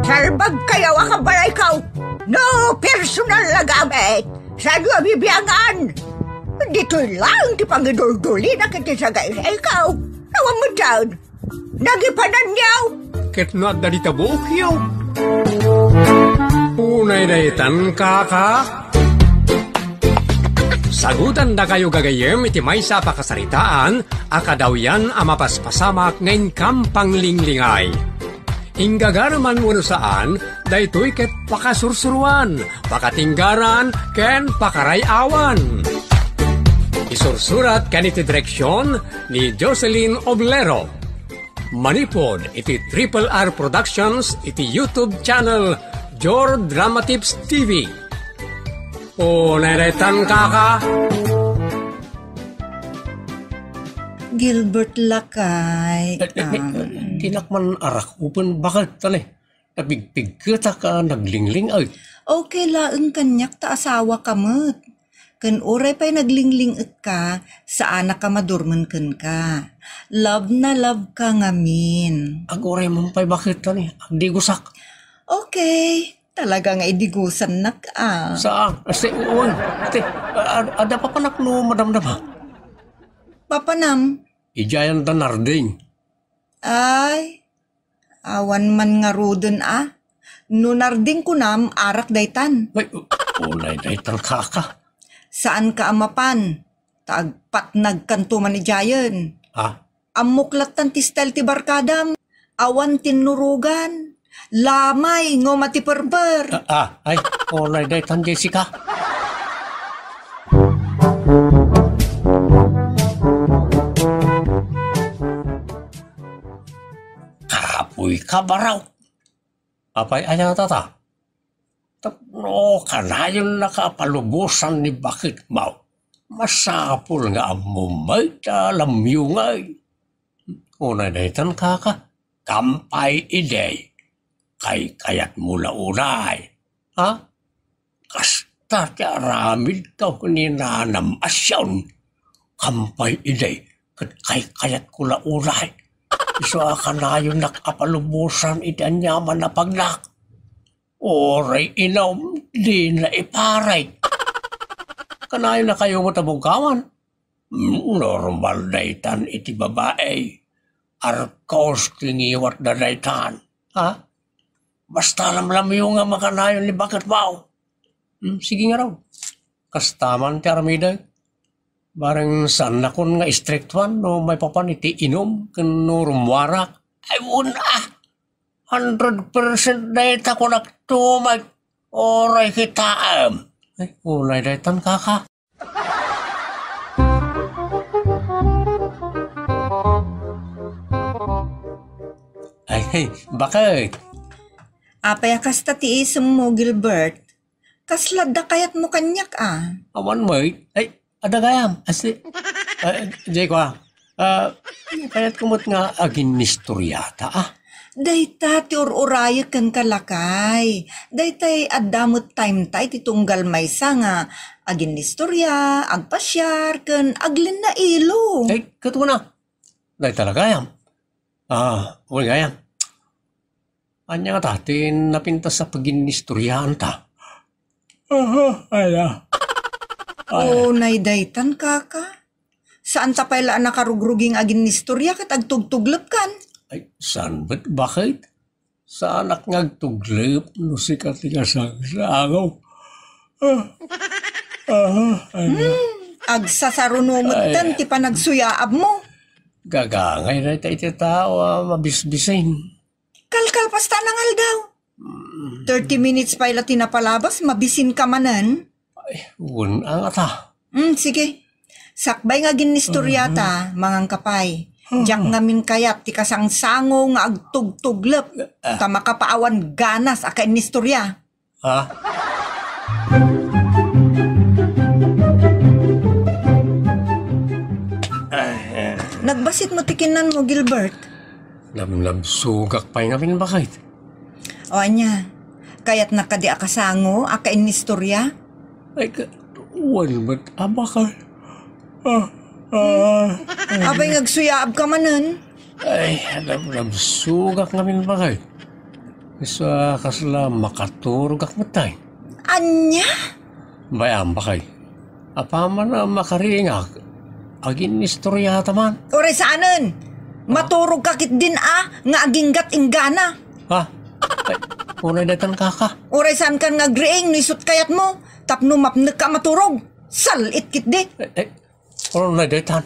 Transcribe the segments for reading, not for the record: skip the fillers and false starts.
Salbag kayo akabalay ikaw. No personal na gamit. Sa iyo bibiyangan. Dito lang di pangidul-duli na kita sa gaya sa ikaw. Nawang mo dyan. Nagipanan niyaw. Ket no at dalita bukyaw. Unay daytan kaka. Sagutan na kayo gagayem iti may sa pakasaritaan, akadaw yan amapaspasamak ngayon kampang linglingay. Inggagaraman mo saan, daytoy ket pakasursuruan, pakatinggaran, ken pakarayawan. Isursurat kaniti direksyon ni Jocelyn Oblero. Manipod iti Triple R Productions iti YouTube channel Jor Drama Tips TV. O naretan kaka. Gilbert Lakay. Tinakman arak upan bakit tali. Nabigpig kita ka naglingling ay. Okay laeng kanyak ta asawa kamot. Kan oray pa'y naglingling ka, saan ka madurman ka. Love na love ka ngamin. Agoray man pa'y bakit tali. Agdi gusak. Okay. Talaga nga idigusan na ka. Saan? Ate, uwan. Ate, ada pa panak no madamdam ha? Papanam. Ijayan ta narding. Ay, awan man nga rudon No narding ko nam, arak daytan. Ay, ulay daytan kaka. Saan ka amapan? Taagpat nagkantuman ni Jayan. Ha? Amuklat tan tistel ti barkadam. Awan tinurugan. Lamay, ngo mati perber. Ay, ulay daytan Jessica. Kapoy ka baraw. Apay ayaw tata. No, kanayon nakapalubusan ni bakit mau. Masapul nga amumay talamyungay. Unay daytan kaka. Kampay iday. Kay kayat mula unay. Ha? Kasta ti aramid ka kuninanam asyawn. Kampay iday. Kay kayat kula unay. Iso akanayon nakapalubusan idan yaman na paglak. Oray inom, di na iparay. Kanayon na kayo matabungkawan. Normal daytan iti babae. Arkos tingiwat na daytan. Ha? Basta lamlam yung nga makanayon ni bakit bao. Sige nga raw. Kastaman ti armida. Barang saan na kun nga strict one no may papan iti inom ken no rumwarak. Ay una. 100% dayta ko nagtumag. Oray kitaam. Ay, ulay daytan kaka. Ay, bakit? Apay kasta tiisem mo, Gilbert. Kaslada kayat mo kanyak Awan mo ay, ada gayam. Asi, jay ko kayat kumot nga agin mistoryata Dayta ti ururaya kan kalakay. Daytay adamot time tay ti tunggal maysa nga agin istorya, agpasyar, kan aglin na ilo. Ay, kato na. Day talaga gayam. Wala gayam. Anya nga tatin napintas sa pag-inistoryahan ta. Naidaytan kaka. Saan ta pala nakarugruging agin istorya kat agtugtuglap kan? Ay, saan ba't bakit? Saan ak ngagtuglap no si katika sa agaw? Agsasarunumot ti panagsuyaab mo. Gagangay na ito tao, mabisbisin. Kalkal pasta nangal daw. 30 minutes pa ila tinapalabas, mabisin ka manan. Ay, ang ata. Sige. Sakbay nga ginistoryata, mangang kapay. Diyak ngamin kayat, ti kasangsango nga agtugtuglap. Tama kapaawan ganas, aka inistorya. Ha? Nagbasit mo tikinan mo, Gilbert. Sugak pa nga bakit? O anya, kaya't nakadi akasango, aka inistorya? Ay, wal ba't abakal? Abay ngagsuyaab ka manan. Ay, sugak nga bakit? Isa kasla makaturog ak matay. Anya? Bayam ba kay? Apaman na makaringak. Agin istorya taman. Oray saanan? Maturog kakit din nga aginggat inggana. Ha? Ay, unay datan kaka. Oray saan kan nga griing nisut kayat mo. Tapno mapnek ka maturog. Salit kit di. Unay datan.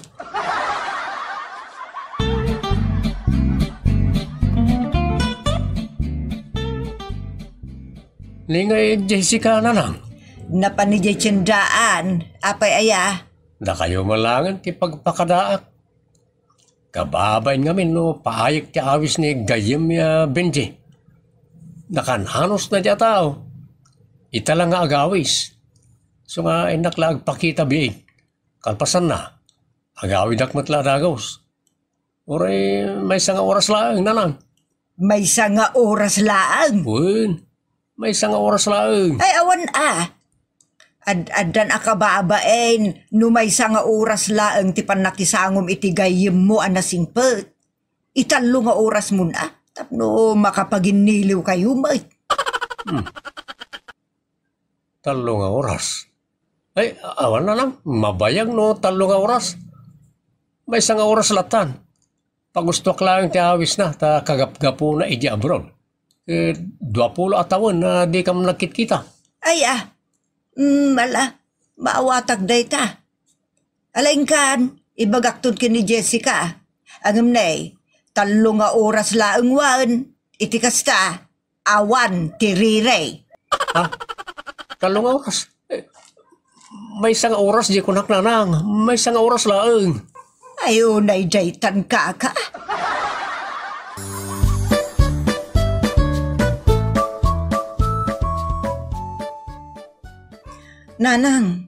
Lingay Jessica na lang. Napanijay tiyandaan. Apay aya. Na kayo malangan ti pagpakadaak. Kababay ngamin no paayag ti awis ni Gayem ya Benji. Nakanhanos na diya tao. Ita lang nga agawis. So nga inaklag pakita biig. Kalpasan na. Agawid akmatla dagos. Oray may nga oras lang na lang. May nga oras laang. Uy, may nga oras lang. Ay awan Ad-adan akababain, no may nga oras laang ti panakisangom iti gayem mo anasingpet. Italo nga oras mo na, tapno makapaginiliw kayo may. Talo nga oras. Ay, awan na lang, mabayag no, talo nga oras. May nga oras latan. Pagustok lang ti awis na, ta kagap-gapo na iji abroad. 20 atawan na di ka nakit-kita. Ay mala, maawatag day ta. Alain kan, ibagaktod ki ni Jessica. Angam nay, talo nga oras laang wan, iti kasta, awan tirirey. Ha? Talo nga oras? May nga oras di kunak na nang. May nga oras laang. Ayun ay daytan kaka. Nanang,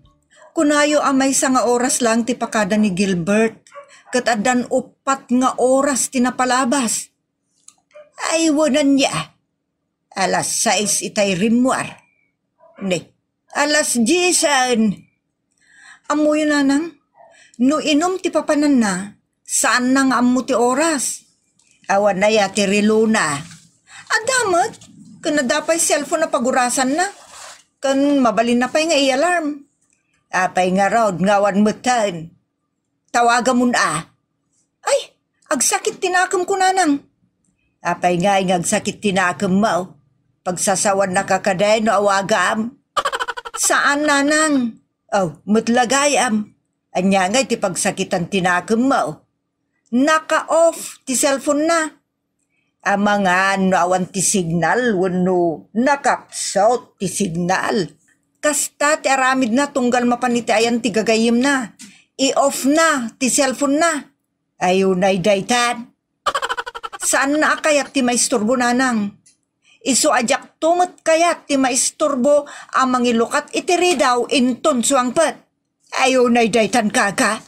kunayo amay nga oras lang ti pakada ni Gilbert. Kat adan 4 nga oras tinapalabas. Ay wanan niya. Alas 6 itay rimwar. Ne, alas 10. Amoy nanang, no inom ti papanan na, saan na nga amo ti oras? Awan na ya ti riluna. Adamat, kanadapay cellphone na pagurasan na. Kan mabalin na pa'y nga i-alarm. Apay nga raod ngawan mutan. Tawaga mo na. Ay, agsakit tinakam ko nanang. Apay nga agsakit tinakam mo. Pagsasawan na kakaday no awagam. Saan nanang? Oh, mutlagayam. Anya nga iti pagsakitan tinakam mo. Naka-off ti cellphone na. Mga no awan ti signal, wano nakapsot ti signal. Kasta ti aramid na tunggal mapanitayan ti gagayim na. I-off na ti cellphone na. Ayun ay daytan. Saan na kayat ti maisturbo nanang? Isu ajak tungot kayat ti maisturbo amang ilukat itiri daw inton suangpet. Ayun ay daytan kaka.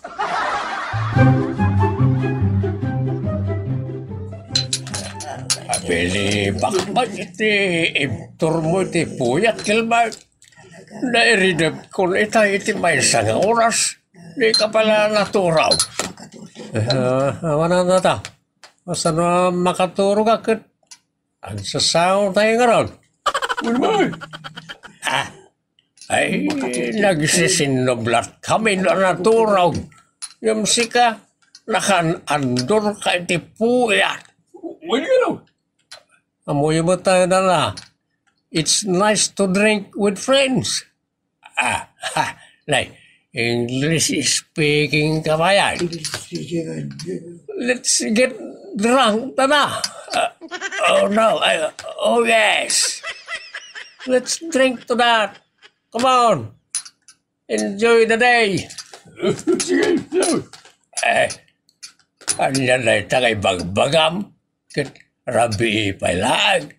Pili bakbag iti ibtur mo iti puyat Gilbert. Nairidap kung iti may nga oras. Di ka pala naturaw. Awan na ta. Basta na makaturog akit. Ang sasaw tayo nga ron. Ay, nagsisinoblat kami na naturaw. Yung sika, nakan-andor ka iti puyat. Amoy mo tayo na na. It's nice to drink with friends. Like, English speaking kabayan. Let's get drunk, tana. Oh no, oh yes. Let's drink to that. Come on. Enjoy the day. Anyan na itangay bagbagam. Rabi pailang.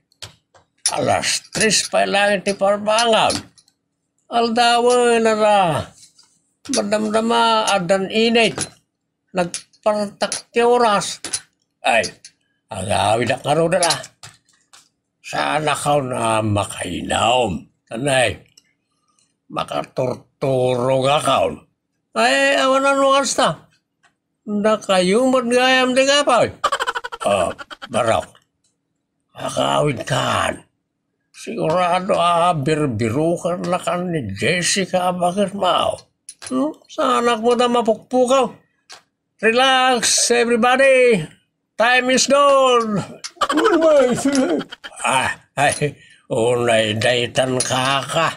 Alas 3 pailang iti parbangan. Aldawa na na. Madamdama adan init. Nagpartak ti oras. Ay, agawid na karoon na. Sana ka na makainom. Tanay, makaturturo ka ka. Ay, awan na nukas na. Na kayo magayam di ka pa. Barok. Akawin kan. Sigurado birbiro ka na kan ni Jessica bakit mau. Sa anak mo na mapukpukaw. Relax, everybody. Time is gone. Ay, unay daytan kaka.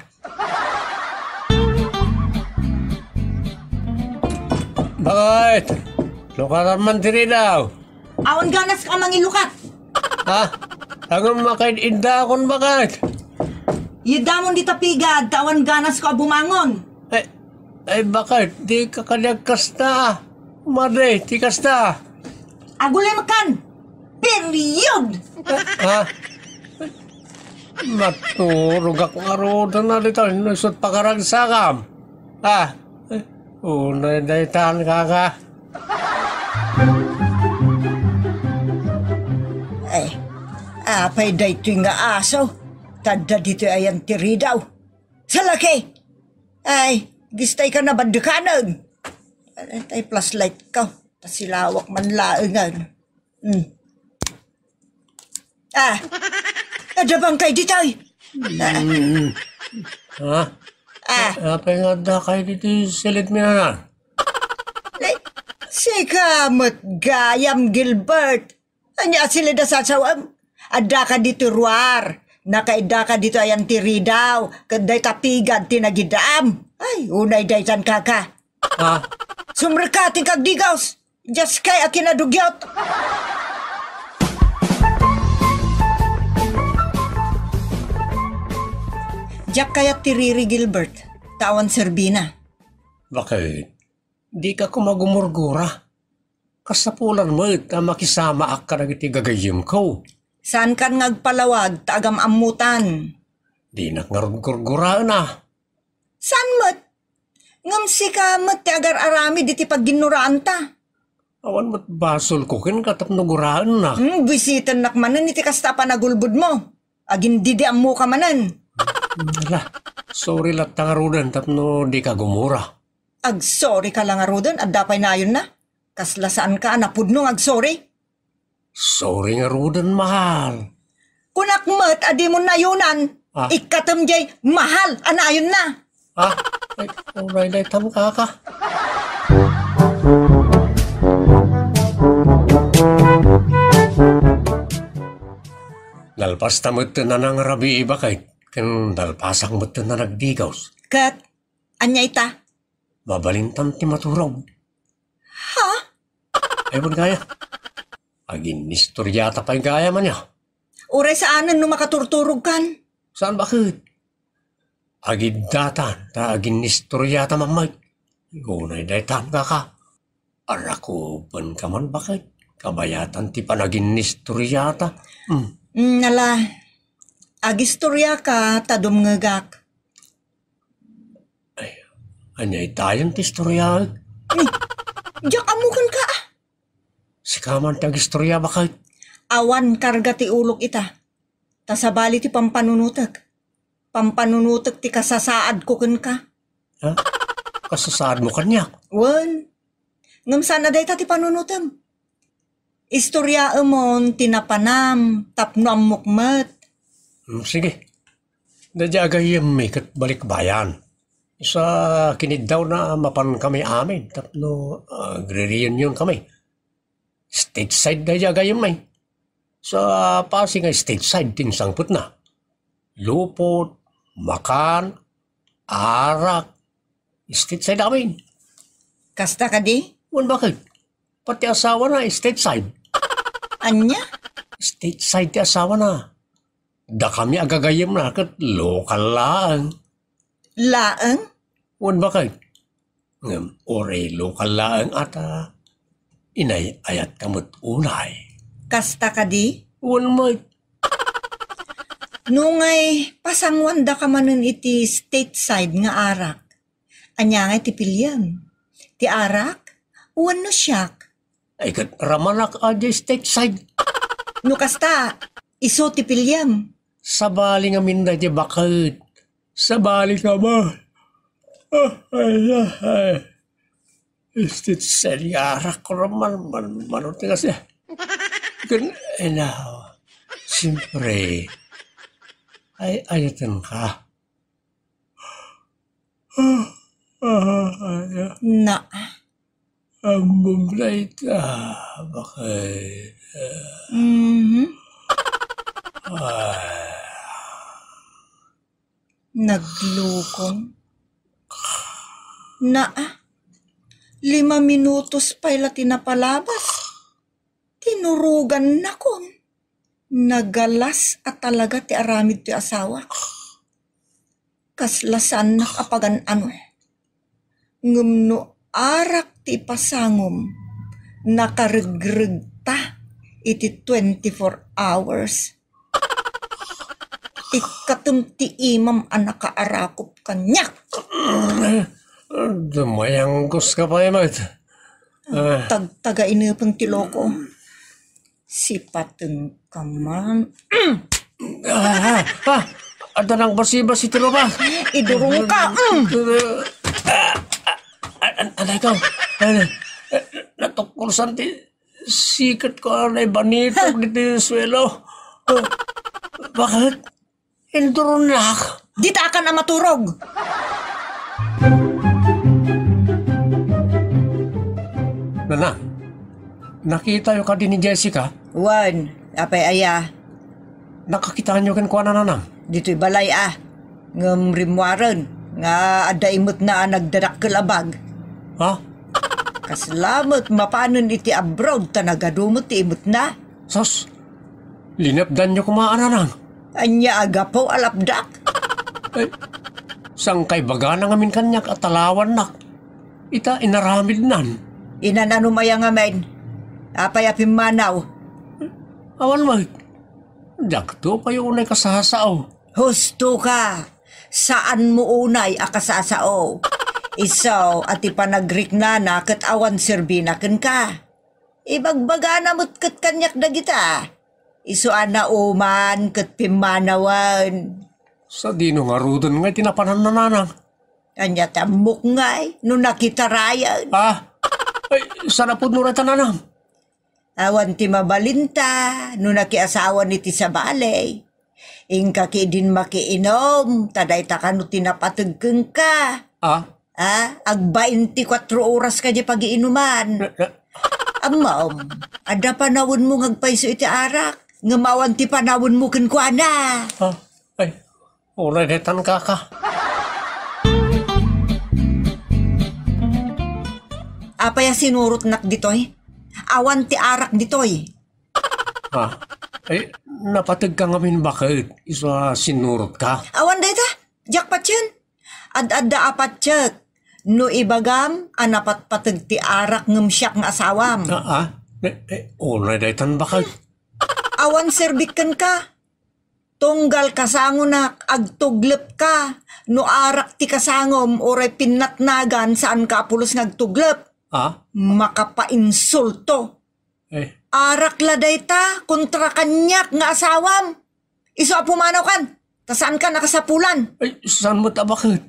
Bakit? Lukatan man diri daw. Awan ganas ka mangilukat. Ha? Ang makainda akong bakit? Yidamon di tapigad, tawan ganas ka bumangon. Ay bakit? Di ka kanagkas na. Madre, tikas na. Agulay makan. Period! Ha? Maturog ako nga roda na dito. Nusot pakaragsakam. Ha? Unay daytan kaka. Ay, apay dayto nga aso. Tadda dito ayan tiri daw. Sa laki! Ay, gistay ka na bandakanan. Ay, plus light ka. Pasilawak man laengan. Adabang kay ditay. Ha? Apay nga da kayo dito silid mo na. Sikamot gayam Gilbert. Anya sila da sasawam. Ada ka dito ruar. Nakaida ka dito ayan tiri daw. Kaday tapigad tinagidam. Ay, unay daytan kaka. Ha? Sumrekating kag digaws. Just kay akinadugyot. Diyak kaya tiriri Gilbert. Tawan Serbina. Bakit? Di ka kumagumurgura. Kasapulan mo makisama ka na iti gagayim ko. Saan kan ngagpalawag, taagam amutan. Di nakngarugurgura na. San mat? Ngam si kamat ti agar arami diti pagginuraan ta. Awan mo't basol ko kin katapnuguraan na. Bisitan nakmanan iti kasta pa nagulbud mo. Agin didi amu ka manan. Ala, sorry lat tangarudan tapno di ka gumura. Ag sorry ka lang arudan at dapay na yun na. Kaslasaan ka napudno ag sorry. Sorry nga rudan mahal. Kunak mat adi mo na yunan. Ikatam jay mahal anayon na. Ay, alright, tam kaka. Dalpas tamot na nang rabi iba kay kan dalpasang mo na nagdigaws. Kat, anya ita? Mabalintam ti maturaw. Ha? Ewan kaya. Agin istoryata pa yung kaya man niya. Uray saanan no makaturturog kan? Saan bakit? Agin datan, ta agin istoryata mamay. Gunay daytan ka. Arako ban ka man bakit? Kabayatan ti panagin istoryata. Nala, agistorya ka tadom ngagak. Ay, anyay tayon ti istorya. Diyak amukan ka. Sikaman ti agistorya bakit? Awan karga ti ulok ita. Tasabali ti pampanunutak. Pampanunutak ti kasasaad ko kan ka. Ha? Kasasaad mo kanya? Wan. Ngam sana day ti panunutam. Istorya amon tinapanam tapno ang mukmat. Sige. Nadyagayam may balik bayan. Isa kinid daw na mapan kami amin. Tapno reunion kami. Stateside nadyagayam may. Sa Pasig nga stateside din sangput na. Lupot, makan, arak. Stateside namin. Kasta ka di? Wan bakit? Pati asawa na stateside. Anya? Stateside ti asawa na. Da kami agagayam na kat lokal lang. Laang? Wan bakit? Oray lokal lang ata. Inay ayat kamot unay. Kasta ka di? Wan mo. Nungay pasangwan da ka manun iti stateside nga arak. Anya nga ti pilyam. Ti arak? Wan no siyak. Ay kat ramanak aja stateside. No kasta, iso ti pilyam. Sabali nga minda di bakit. Sabali ka ba? Ay. Stateside nga arak ko raman. Manot nga siya. Ay na. Siyempre, ay ayatan ka. Na, Ang bumlay ka, bakit? mhm, naglukon. Na, 5 minutos pa ila tinapalabas. Tinurugan na kon. Nagalas at talaga ti aramid ti asawa. Kaslasan nakapagan ano. Ngumno arak ti pasangom. Nakaregreg ta iti 24 hours. Ikatum ti imam anak kaarakop kanyak. Dumayanggos ka pa, Emad. Tagtaga inipang ti loko. Sipateng kaman. Ada nang basi-basi ti ba? Idurong ka. Ano ikaw? Natukulusan ti sikat ko na ibanitog dito yung swelo. Bakit? Indurong na ako. Dita ka na maturog. Nana, nakita yung ka din ni Jessica. Wan, apay aya. Nakakita nyo kan kuha na nanang. Dito'y balay Ngam rimwaran. Nga ada imot na nagdadak kalabag. Ha? Kasalamat mapanon iti abroad tanagadumot ti imot na. Sos, linapdan nyo kumaan nanang. Anya agapaw alapdak. Eh, sang kay baga na ngamin kanyak at talawan nak. Ita inaramid nan. Inanano maya nga men. Apay apim manaw. Awan mo. Dakto pa yung unay kasasao. Husto ka. Saan mo unay akasasao? Isaw at ipanagrik na kat awan sirbinaken ka. Ibagbaga na mo't kat kanyak na kita. Isuan na uman kat pimanawan. Sa dino nga rudan nga tinapanan na nanang. Anya tamok ngay, no nakita rayan. Ay, sana po nuratan nanang. Awan ti mabalinta, no nakiasawa ni ti sa balay. Ingka ki din makiinom, taday takano tinapatagkeng ka. Ag 24 oras ka di pag-iinuman. Amam, ada panawon mo ngagpaiso iti arak. Ngamawan ti panawon mo kenkwana. Ay, ulay detan ka. Apaya sinurot nak ditoy? Awan ti arak ditoy. Ay, napatag ka ngamin bakit? Isa sinurot ka? Awan dayta, jakpat yun. Ad-adda apat tiyek. No ibagam, anapat patag ti arak ngem siyak nga asawam. Ulay detan bakit? Awan serbikan ka. Tunggal kasango nak, agtuglep ka. No arak ti kasangom, oray pinatnagan saan ka pulos ngagtuglep. Makapainsulto. Arak laday ta, kontra kanyak nga asawam. Iso apumanaw kan, tasaan ka nakasapulan. Ay, saan mo ta bakit?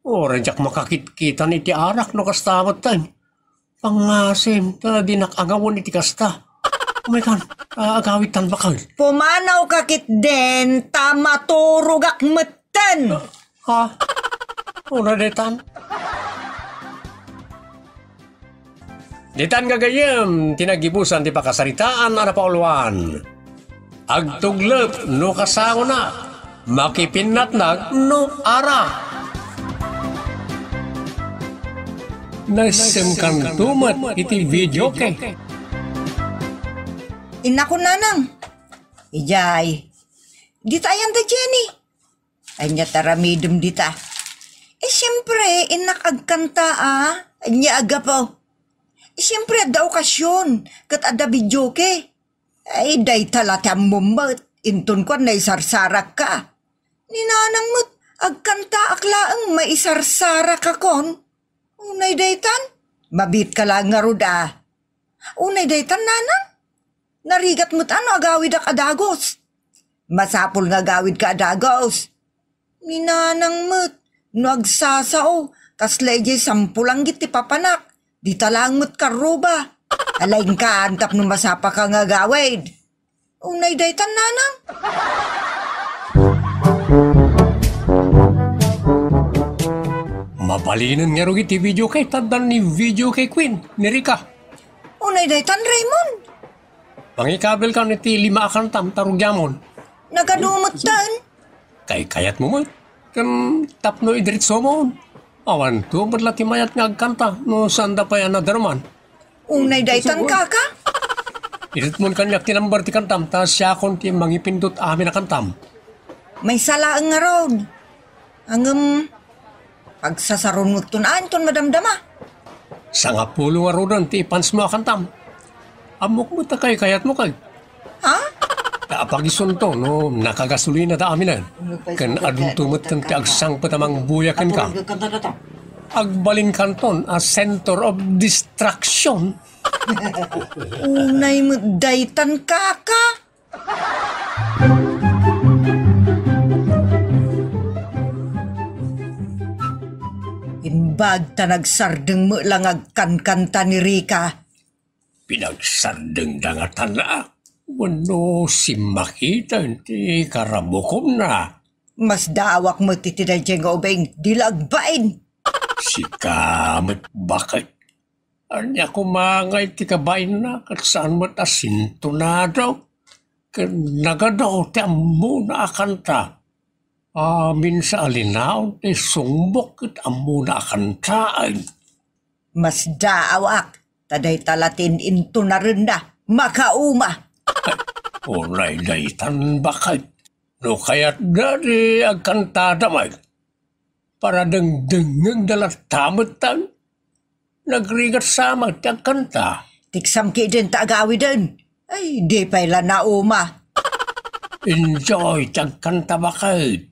Renjak makakit-kita ni ti arak no kastamot tan. Pangasim, ta dinakagawon iti kasta. Kan, agawitan bakit? Pumanaw kakit den, tamaturugak metten. Detan? Ditan gagayem, tinagibusan ti pakasaritaan ana pauluan. Agtuglep no kasango na, makipinatnag no ara. Nasemkan tumat iti video ke. Inako nanang. Ijay. Dita ayan da Jenny. Anya taramidum dita. Siyempre, inakagkanta Anya agapaw. Siyempre, ada okasyon. Kat ada video ke. Ay, day talatang mumbat. Intun ko na isarsarak ka. Ninanang mo't, agkanta aklaang maisarsarak ka kon. Unay daytan? Mabit ka lang nga ruda. Unay daytan, nanang? Narigat mo't ano agawid ak adagos. Masapul nga agawid ka adagos. Ninanang mo't, no agsasao. Kaslay sampulang giti papanak. Di talang mo't karuba. Alain ka, antap no masapa ka nga gawid. Unay daytan nanang. Mabalinan nga rin iti video kay tadan ni video kay Queen, ni Rika. Unay daytan Raymond. Pangikabel ka niti 5 akantam tarugyamon. Nagadumot tan. Kay kayat mo mo. Kan tapno idiritso mo. Awan to, ba't lati mayat nga agkanta no sanda pa yan na darman. Unay daytan kaka. Irit mo kanyak tinambar ti kantam, ta siya kon ti mangipindot amin na kantam. May salaang nga road. Ang pagsasaron mo tunaan ton madamdama. Sa nga pulo nga rodan ti ipans mo kantam. Amok mo ta kay kayat mo kay. Ha? Kapagison to, no, nakagasolina ta amin na. Kan adun tumot kan ti agsang patamang buyakan ka. Agbalin kanton a center of distraction. Unay mo daytan kaka. Imbag ta nagsardeng mo lang agkankanta ni Rika. Pinagsardeng dangatan na. Wano si makita ti karabukom na. Mas dawak mo titiday dyan nga ubeng dilagbain. Si kamit bakit? Anya kumangay ti kabain na kat saan mo tasinto na daw. Nagadaw ti ammo na akanta. Amin sa alinaw ti sumbok kat ammo na akantaan. Mas dawak. Taday talatin into na rin na. Makauma. Unay daytan bakit? No kaya't dari agkantada may. Para dengdengang dalat tamad tan. Nagrigat sama ti agkanta. Tiksam ki din taagawi din. Ay, di pala nauma. Enjoy ti agkanta bakit?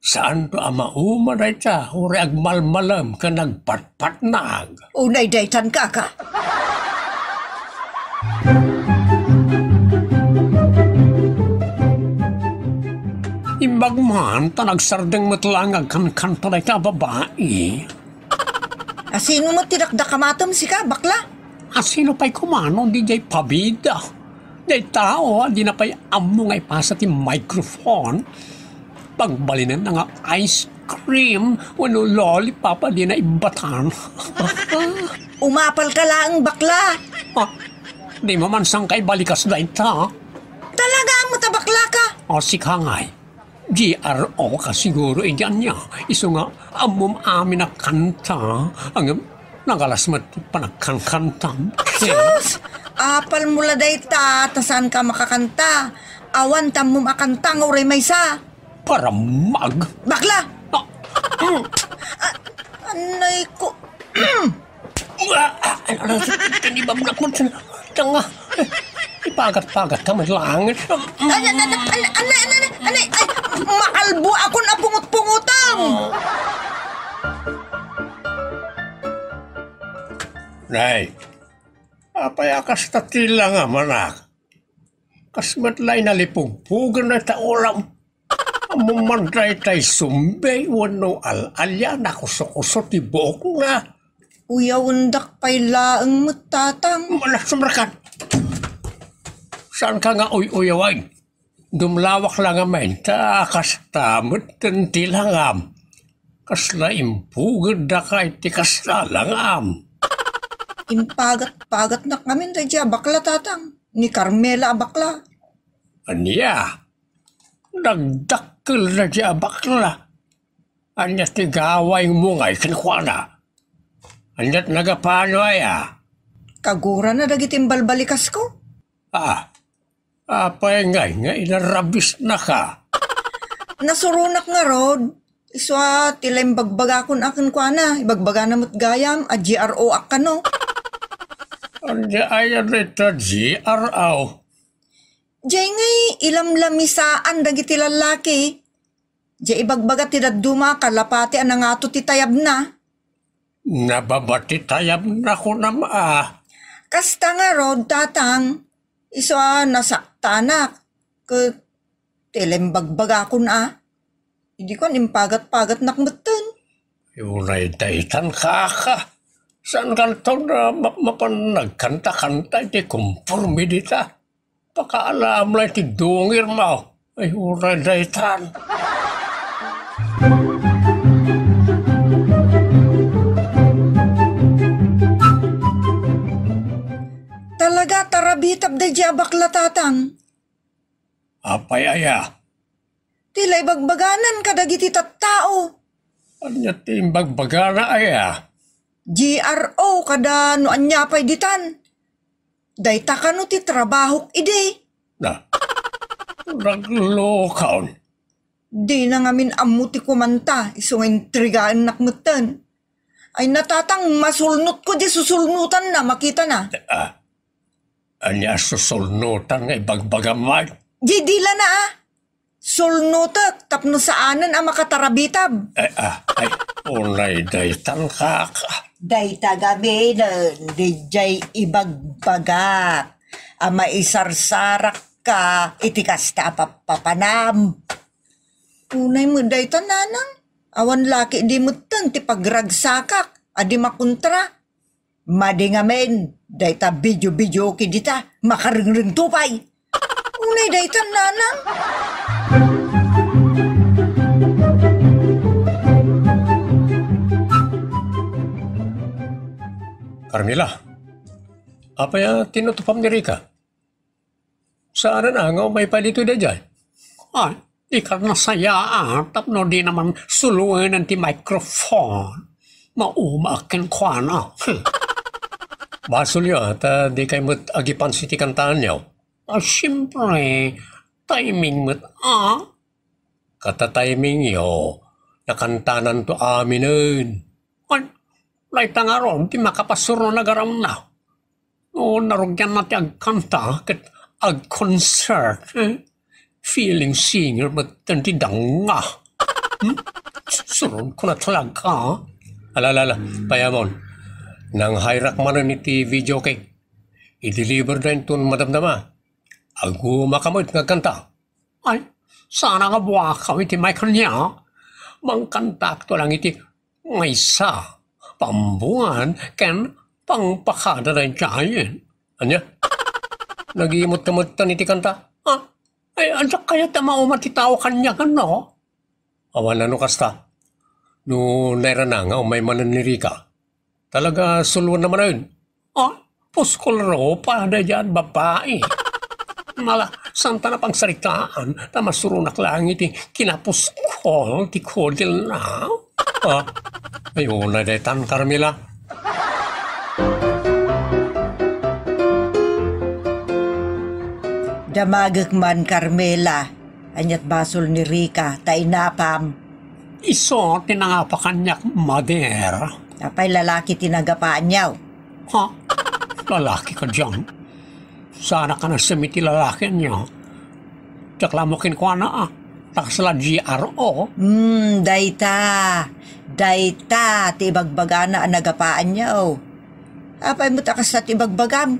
Saan to ama uma na ita? Uri agmalmalam ka nagpatpatnag. Unay daytan kaka. Imbagman, tanagsardeng matlangag kan kanto na ita babae. Asino mo tinakda kamatom si ka, bakla? Asino pa'y kumano, di jay pabida. Di tao, di na pa'y amo nga ipasa ti microphone. Pagbalinan na nga ice cream, wano lollipop, di na ibatan. Umapal ka lang, bakla. Di mo man sang kay balikas na ita. Talaga mo ta bakla ka. O si Kangay. GRO ka siguro iyan niya. Iso nga, amom amin na kanta. Ang nagalas mo panagkankantam. Sus! Apal mula day ta, saan ka makakanta? Awan tam mo makanta ng uray may sa. Para mag. Bakla! Anay ko. Tinibam na ko. Tanga. Ipagat-pagat ka man lang. Anay, maalbo ako na pungot-pungutang. Nay, apayakas tatila nga manak. Kasmatlay na lipugpugan na taulam. Amumanday tay sumbay wano al-alya na kuso-kuso ti buok na. Uyawandak pa'y laang mutatang. Malas sumrakan. Saan ka nga uy-uyaway? Dumlawak lang amin, takas tamot tanti langam. Kasla impugad na kay ti kasla langam. Impagat-pagat na kami na bakla tatang. Ni Carmela bakla. Anya, nagdakkel na diya bakla. Anya ti gaway mo ngay kinkwana. Anya't nagapano ay Kagura na dagitim balbalikas ko. Apay nga inarabis na ka. Nasurunak nga rod. Iswa tilaym bagbagakon akin kwa na. Ibagbaga na mo't gayam a GRO akano. Anya ayan rita GRO. Diyay ngay ilamlamisaan dagiti lalaki. Diyay ibagbaga ti daduma kalapati ang nangato ti tayab na. Nababati tayab na ko na Kasta nga rod tatang. Iswa nasaktanak. Tilaym bagbaga ko na. Hindi ko nimpagat-pagat nakmutan. Yunay daytan kaka. Saan kanto na mapanagkanta-kanta iti kumpurmi dita? Pakaalam lang ti dungir mo. Ay, uray daytan. Talaga tarabitab da jabak latatang. Apay aya. Tilay bagbaganan kadagiti tattao. Anya timbag bagana aya. GRO kada no anyapay ditan. Dayta ka no ti trabahok ide. Na, naglokaon. Di na ngamin amu ti kumanta, isong intrigaan nakmutan. Ay natatang masulnot ko di susulnutan na, makita na. Anya susulnutan nga ibagbagamay. Di dila na ah. Sulnutat, tapno saanan ang makatarabitab. Ay, unay daytan kaka. Dayta gabi na, di jay ibagbagak. Ama isarsarak ka, itikas ta papanam. Unay mo dayta nanang. Awan laki di mutan, ti pagragsakak, adi makuntra. Madi ngamen, dayta bidyo-bidyo ki dita, makaringring tupay. Unay dayta nanang. Carmela, apa ya tinutupam ni Rika? Saan na nga may palito na dyan? Ay, di ka nasayaan. Tapno di naman suluhin ng ti microphone. Maumakin kwa na. Basol yun at di kayo mo't agipan si ti kantaan niyo. Siyempre, timing mo't Kata-timing yo, nakantanan to aminin. Ay, laita nga ron, ti makapasuro na garam na. O, narugyan na ti agkanta, kat ag-concert. Feeling singer, but ti danga. Suron ko na talaga. Alala, payamon, nang hirak man ni ti video kay, i-deliver na yung tun madamdama. Aguma kamo't ngagkanta. Ay, sana nga buwa kami ti Michael niya. Mangkantakto lang iti maysa, pambuan, ken pangpakada na jayan. Anya? Nag-iimot-kamot ni ti kanta? Ay, ansa kaya tama umatitaw kanya ka, no? Awan ano kasta? No, naira na nga, may manan ni Rika. Talaga sulwan naman na yun. Puskol ro pa na dyan, babae. Mala, santa na pang saritaan, tamasurunak lang iti kinapuskol, ti kodil na. Ayun na detan, Carmela. Damagak man Carmela, anyat basol ni Rika, tainapam. Iso, tinangapakanyak mader. Apay lalaki tinagapaan niyaw. Lalaki ka dyan. Sana ka na sumiti lalaki niyo. Tsaklamukin ko na takasala GRO. Dayta. Dayta, tibagbaga na ang nagapaan niyaw. Apay mo takas sa tibagbagam.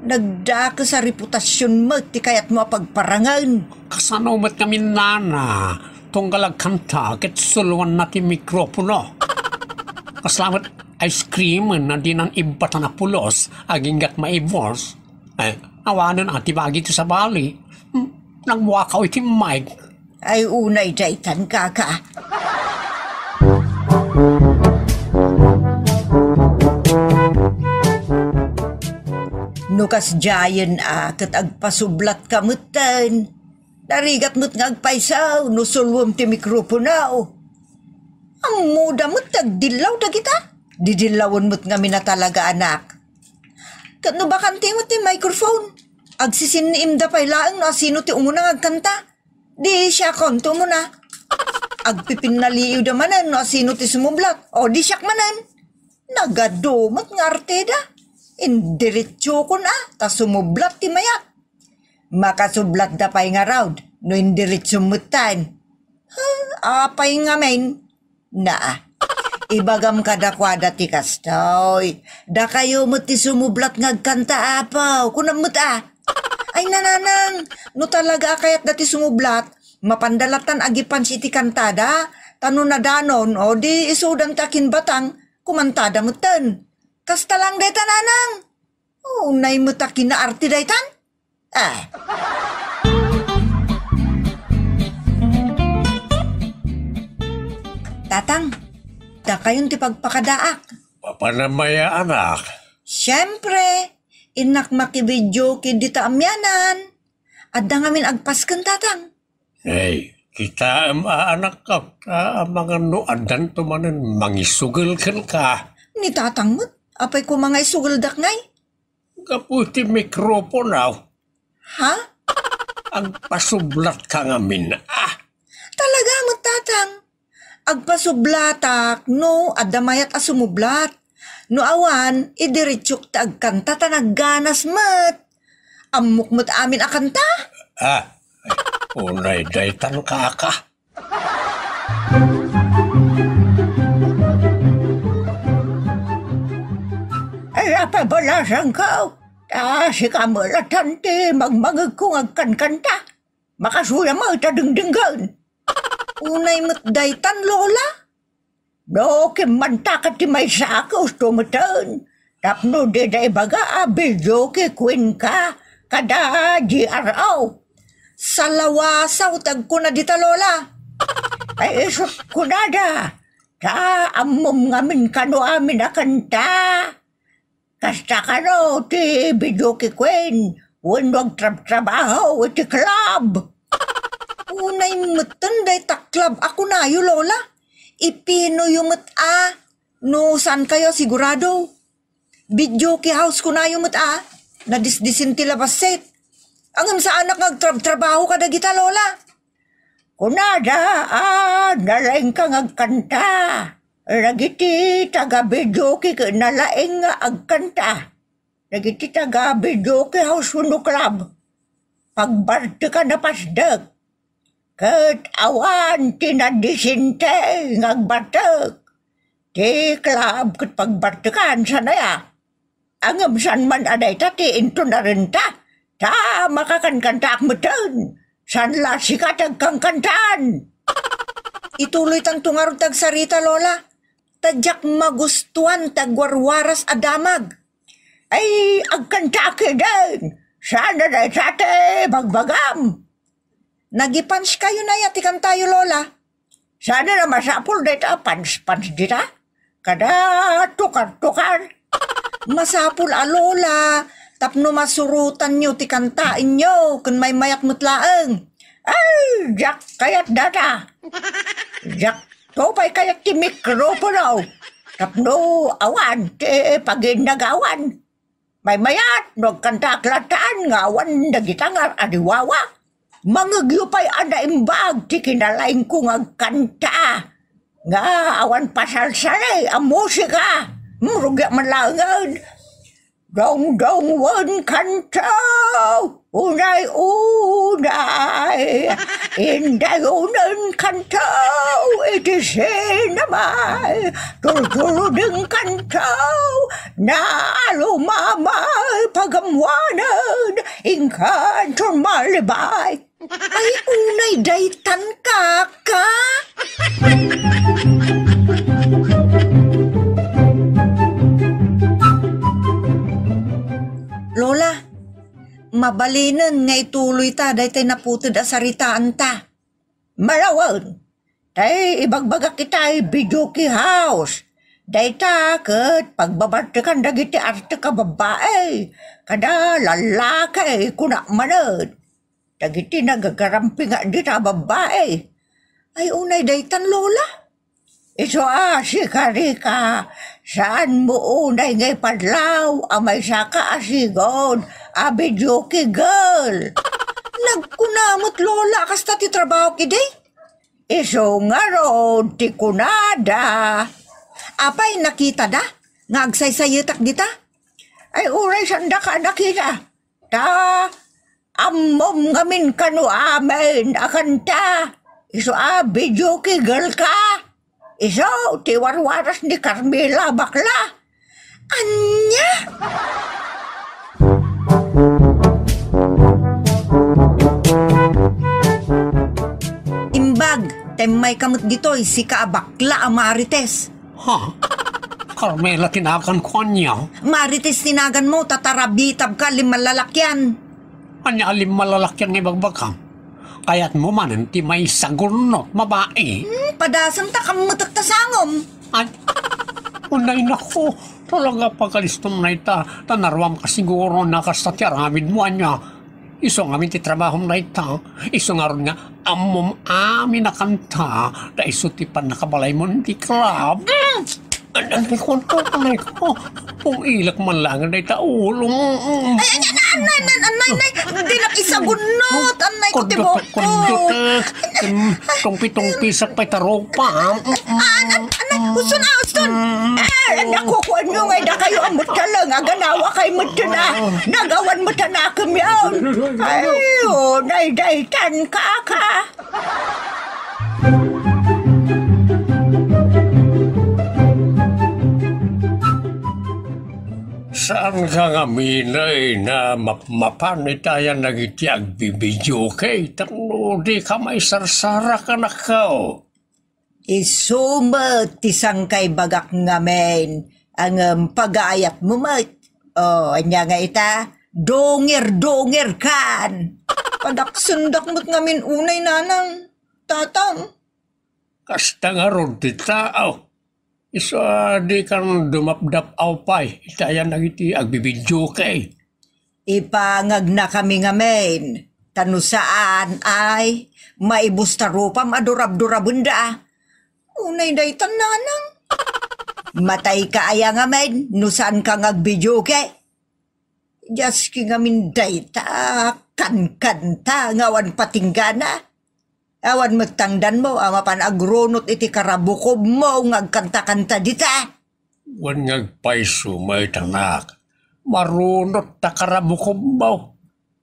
Nagda ka sa reputasyon mo, ti kayat mo pagparangan. Kasanomat kami nana, tunggalag kanta, ket suluan na ti mikropono. Kaslamat ice cream na di nang ibata na pulos, aginggat maibors. Awanan ati bagi to sa bali. Nagwakaw iti mic. Ay unay daytan kaka. Nukas jayan kat agpasublat kamutan. Narigat mo't nga agpaisaw, nusulwam ti mikroponaw. Ang muda mo't tagdilaw da kita. Didilawan mo't nga minatalaga anak. Kat no bakante mo ti microphone. Agsisinniim da pay laang no sino ti umunang agkanta. Di siya konto mo na. Agpipinaliw da manan no sino ti sumublat. O di siyak manan. Nagadomot nga arteda. Indiretso ko na, ta sumublat ti mayat. Makasublat da pay nga raud, no indiretso mutan. Apay nga men. Ibagam kadakwada ti kastoy. Da kayo mo ti sumublat ngagkanta apaw, kunamot Ay nananang, no talaga kayat dati sumublat, mapandalatan agipan si ti kantada, tano na danon, o di isudan takin batang, kumantada mutan. Kasta lang daytan nanang. Unay mo takin na arti daytan. Ah, Tatang, da kayon ti pagpakadaak. Papanamaya anak. Siyempre, inak makibidyo ki dita amyanan. At da ngamin agpasken tatang. Hey, kita anak ka mga noadan tumanan mangisugal ka. Ni tatang mo't, apay ko mga isugaldak ngay. Kaputi mikroponaw. Ha? Ang pasublat ka ngamin. Talaga mo't tatang. Agpasublatak, no, adamayat asumublat. No awan, idiritsuk ta agkanta ta nagganas mat. Amok mo't amin akanta. Unay daytan ka. ay apabalasan ko. Si kamulatan ti magmagag kong agkankanta. Makasuya mo itadingdinggan. Unay mo't daytan, Lola. No, kimanta ka ti may sakos tumatan. Tapno di day baga abidyo ki queen ka. Kada GRO. Salawasaw tag ko na dita, Lola. Ay isot ko nada. Ta amom ngamin kano amin akanta. Kasta kano ti bidyo ki queen. Windwag trabaho iti club. Unay mo't day taklab ako na yu, Lola. Ipino yung mo't No, saan kayo sigurado? Bidyo ki house ko na yung mo't Nadisdisin ti labaset. Angam sa anak ngagtrabaho ka dagita, Lola. Kunada, nalaing ka agkanta. Nagiti taga-bidyo ki nalaing nga agkanta. Nagiti taga-bidyo ki house uno club. Pagbarte ka na pasdag. Kat awan tinadisinte ngagbatek. Ti club kat pagbartekan sana ya. Angam san man aday ti into na rin ta. Ta makakankantak mo dun. San la sikatag kang kantan. Ituloy tang tungarod tag sarita, Lola. Tadyak magustuhan tagwarwaras adamag. Ay agkantake din. Sana na tate bagbagam. Nagipans kayo na yati kan tayo, Lola. Sana na masapul dita pans dita. Kada tukar-tukar. Masapul Lola. Tapno masurutan nyo ti kantain nyo kun may mayat mutlaeng. Ay, jak kayat data. Jak topay kayat ti mikropono. Tapno awan ti paginagawan. May mayat nagkantaklatan nga awan dagitangar adiwawa. Mangagyupay ana imbag ti kinalain ko ngagkanta. Nga awan pasalsalay ang musika. Rugya man langan. Dong wan kantaw. Unay. Inday unan kantaw. Iti sinamay. Tultuluding kantaw. Na alumamay pagamwanan. Inkanton malibay. Ay, unay daytan kaka. Lola, mabalinan nga ituloy ta daytay naputod a saritaan ta. Malawan. Tay ibagbaga kita'y bidyo ki house. Dayta kat pagbabartikan dagiti arte ka babae. Kada lalaki kuna manad. Dagiti nagagarampi nga dita babae. Ay, unay daytan, Lola. Iso si Karika. Saan mo unay ngay padlaw? Amay saka asigod. Bidyo ki girl. Nagkunamot, Lola, kasta ti trabaho kiday. Iso nga ron, ti kunada. Apay, nakita da? Ngagsaysayitak dita? Ay uray sanda ka nakita. Ta, amom ngamin kanu amin akanta. Iso bidyo ki girl ka. Iso, ti warwaras ni Carmela bakla. Anya? Imbag, temay kamot gitoy si kaabakla a Marites. Carmela tinagan ko niya. Marites tinagan mo, tatarabitab ka limalalakyan. Anya alim malalakyan ng ibagbagam. Kaya't mo manan ti may sagurnot mabae. Padasang ta kamutak ta sangom. Ay, unay nako. Talaga pagkalistom na ita. Tanarwam ka siguro na kastatyaramid mo anya. Iso nga amin ti trabahom na ita. Iso nga ron nga amom amin na kanta. Da iso ti pan nakabalay mo ti club. Anay ko, anay ko. Kung ilak man lang na ita ulong. Anay, di na isagunot. Anay ko tibok ko. Kundutek. Kung pitong pisak pa'y tarog pa. Anay, usun. Nakukuha nyo nga da kayo ang mata lang. Aganawa kay mata na. Nagawan mata na kami yun. Ayun, naydaytan ka. Saan ka nga minay na mapanitayan nagitiag bibidyo kay tano di ka may sarsara ka na kao. Isumat tisang kay bagak ngamen ang pag-aayat mo mat. Anya nga ita, donger kan. Padaksundak mo't ngamin unay nanang. Tatang. Kasta nga ron ti tao. Isa di kan dumapdap awpay, itayan nagiti agbibidyo kay. Ipangag na kami ngamen. Tano saan ay maibusta rupa madurab-durabunda. Unay daytan nanang. Matay ka aya ngamen, no saan ka ngagbidyo kay. Just ki ngamin dayta, kan-kanta, ngawan patinggana. Awan magtangdan mo, ama pan agronot iti karabukob mo, ngagkanta-kanta dita. Wan ngagpaiso may tanak. Marunot ta karabukob mo.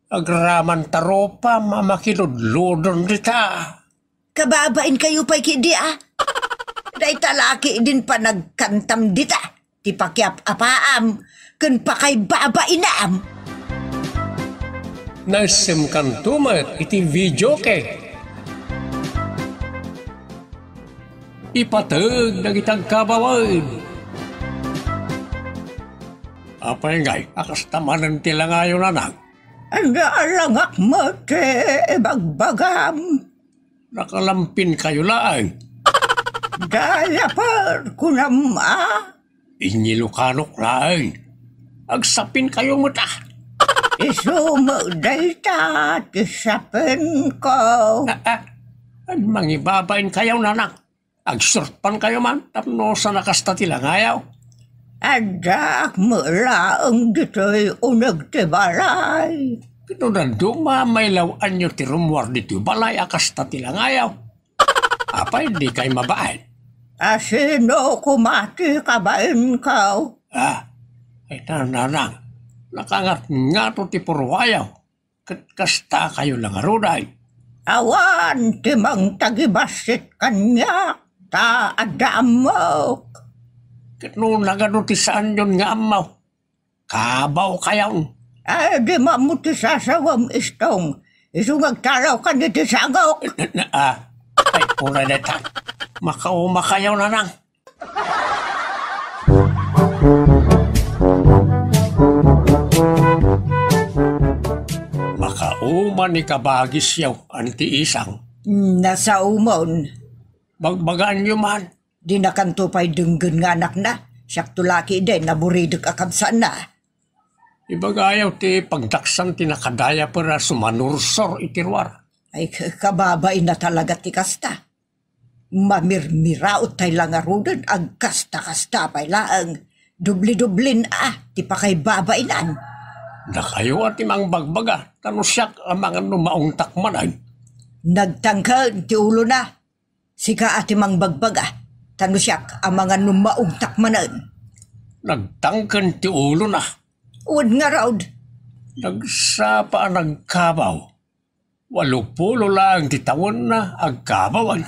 Agraman taropa mamakiludlodon dita. Kababain kayo pa'y kidi Day talaki din pa nagkantam dita. Ti pakyap apaam, kun pa kay babainam. Nasim kan tumat iti video kay. Ipatag na kitang kabawan. Apay ngay, akas tamanan tila ngayon anak. Naalangak mo te bagbagam. Nakalampin kayo lang. Dayapar kunama. Inyilukanok lang. Agsapin kayo mo ta. Isumagdayta, tisapin ko. Mangibabain kayo nanak. Agsurpan kayo man, tapno sa nakasta tila ngayaw. Adak mula ang dito'y unag tibalay. Kito na dumamaylaw anyo ti rumwar dito balay akasta tila ngayaw. Apay, di kay mabain. Asino kumati kabain ka? Ay nanang, nakangat nga to ti purwayaw. Kasta kayo lang aruday. Awan timang tagibasit kanya. Ta adamok. Kano nagano ti saan yun nga amaw. Kabaw kayaw. Ay di mamuti sasawam istong. Isungagtaraw ka ni ti sagok. Ay pura na ta. Makauma kayaw na nang. Makauma ni kabagis yaw anti isang. Nasa umon. Bagbagaan nyo man. Di na kanto pa'y dunggan nga anak na. Siyak tulaki din, naburidok akabsaan na. Ibagayaw ti pagdaksan ti nakadaya para sumanursor itirwar. Ay kababay na talaga ti kasta. Mamirmiraot tay lang arudan, ag kasta-kasta pa'y laang. Dubli-dublin ti pakay babainan. Na kayo at imang bagbaga, tano siyak ang mga numaong takmanan. Nagtangka ti ulo na. Sika ati mang bagbaga, tano siyak ang mga numaong takmanan. Nagtangkan ti ulo na. Uwad nga raod. Nagsapa nagkabaw. 80 lang ti tawon na agkabawan.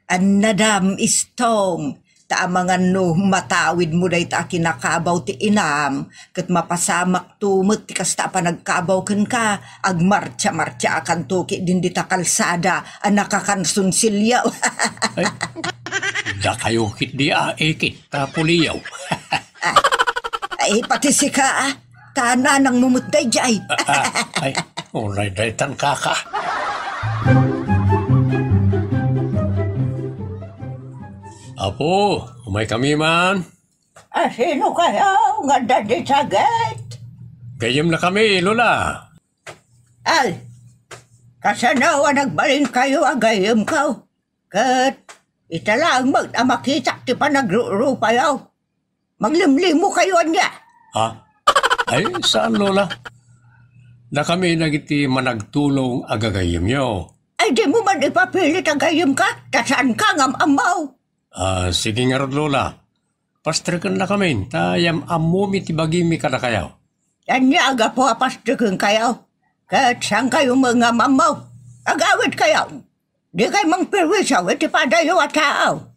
An nadam istong, ta mga no matawid mo day ta kinakabaw ti inam, kat mapasamak tumot ti kasta pa nagkabaw ken ka, agmarcha-marcha akan tuki din di ta kalsada, an nakakansunsilyaw. Da kayo kit di ekit ta puliyaw. Ay pati si ka, tanan ang mumutday jay. Ay, Unay daytan kaka. Apo, umay kami man. Sino kayo nga dadi sa gate? Gayem na kami, Lola. Ay, kasanawa nagbalin kayo agayim ka. Kat, italang makita ti pa nagrupayaw. Maglimlimo kayo niya. Ha? Ay, saan, Lola? Na kami nagiti managtulong agagayem nyo. Ay, di mo man ipapilit agayim ka. Tasaan ka ngam amaw. Sige nga rod, Lola. Pastrikan na kami. Tayam amumi tibagimi ka na kayo. Yan niya aga po apastikin kayo. Kat saan kayo mga mamaw. Agawit kayo. Di kayo mang pirwisaw iti padayo at tao.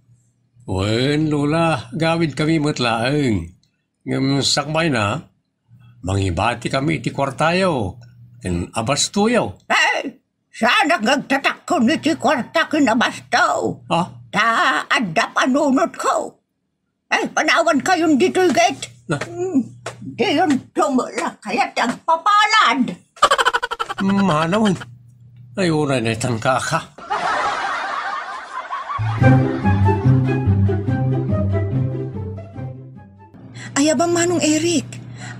Wen, Lola, gawid kami matlaang. Ngam sakbay na, mangibati kami iti kwartayo. Ken abastuyo. Ay, sana nagtatakon iti kwarta kinabastaw. Ha? Ta adda panunot ko. Ay, panawan kayon dito'y gate. Na? Di yun tumula kaya't ang papalad. Manawan. Ay, unay na itang kaka. Ay, abang Manong Eric.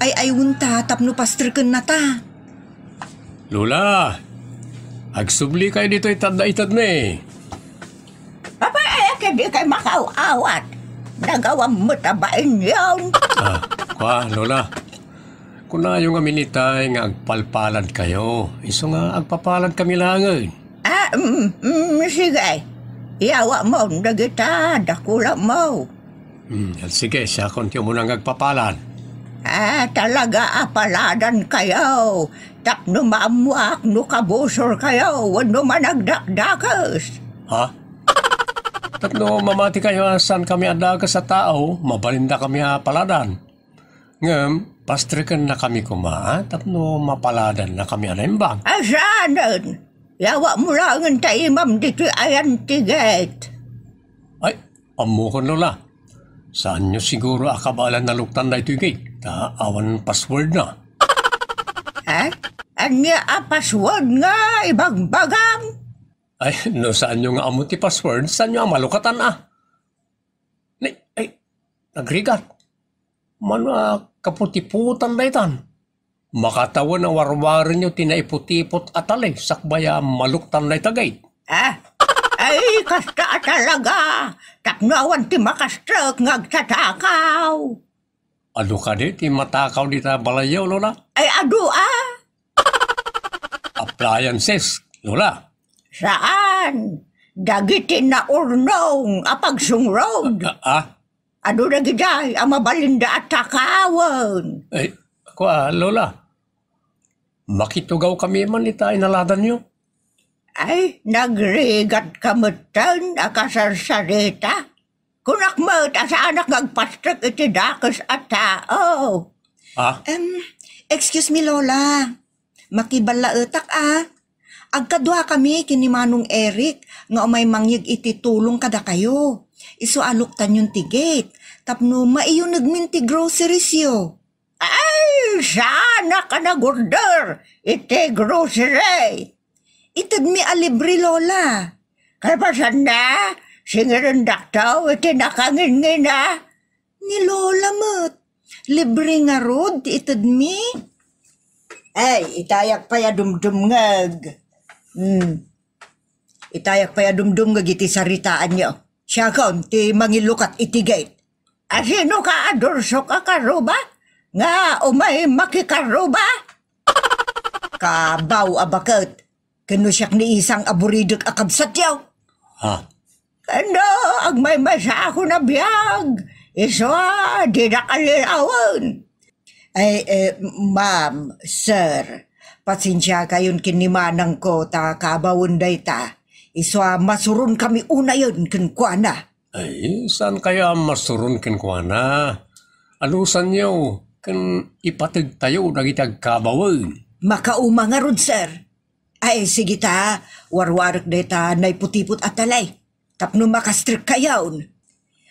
Ay, ayun ta, tapno pastrikan na ta. Lola, agsubli kayo dito itad na eh. Papa, di kayo makaawat. Nagawang matabain yun. Lola. Kuna yung aminitay nga agpalpalad kayo. Iso nga agpapalad kami langin. Sige. Iyawa mo, nagita, dakula mo. Sige, siya konti mo nang agpapalad. Talaga apaladan kayo. Tapno maamuak, no kabusor kayo, wano managdakdakas. Ha? Tapno mamati kayo saan kami adagas sa tao, mabalinda kami paladan. Ngam, pastrikan na kami kuma, tapno mapaladan na kami anaimbang. Asanan? Yawa mo lang ang taimam dito ayan tiget. Ay, amukon Lola. Saan nyo siguro akabalan na luktan na ito gate? Awan password na. Anya password nga, ibang bagang. Ay, no saan nyo nga amuti password? Saan nyo ang malukatan Ay, nagrigat. Kaputiputan na itan. Makatawan ang warwarin nyo tinaiputipot at alay, sakbaya maluktan na itagay. Ay, kasta talaga. Tapnawan ti makastrok ngagtatakaw. Ado ka ti matakaw di ta balayaw, Lola? Ay, adu Appliances, Lola. Saan? Dagitin na urnong apagsungrod. Ado na giday ang mabalinda at takawan. Ay, Lola. Makitugaw kami man ita inaladan nyo. Ay, nagrigat kamutan akasarsarita. Kunak mo, sa anak ngagpastrak iti dakas at tao. Excuse me, Lola. Makibalaetak Agkadwa kami kini Manong Eric nga umay mangyag iti tulong kada kayo. Isu aluktan yung tigate. Tapno maiyo nagminti groceries yo. Ay, sana ka nag-order. Iti grocery. Itad mi alibre, Lola. Kalpasan na, singirin daktaw, iti nakangin na. Ni Lola mo't. Libre nga rod, itad mi. Ay, itayak pa ya dumdum ngag. Itayak pa ya dumdum ngag iti saritaan nyo. Siya kaun, ti mangilukat iti gate. Sino ka adorso ka karuba? Nga umay makikaruba? Kabaw abakat. Kano siyak ni isang aburidok akabsat yaw. Kano, agmay masa ako na biyag. Iso, di na kalirawan. Ay, ma'am, sir, pasensya kayon kinimanang ko ta kabawon day ta. Iso, masurun kami una yun kinkwana. Ay, saan kaya masurun kinkwana? Alusan nyo, ipatag tayo nagitag kabawon. Makauma nga rod, sir. Ay, sige ta, warwarak day ta naiputipot at talay. Tapno makastrik kayaon.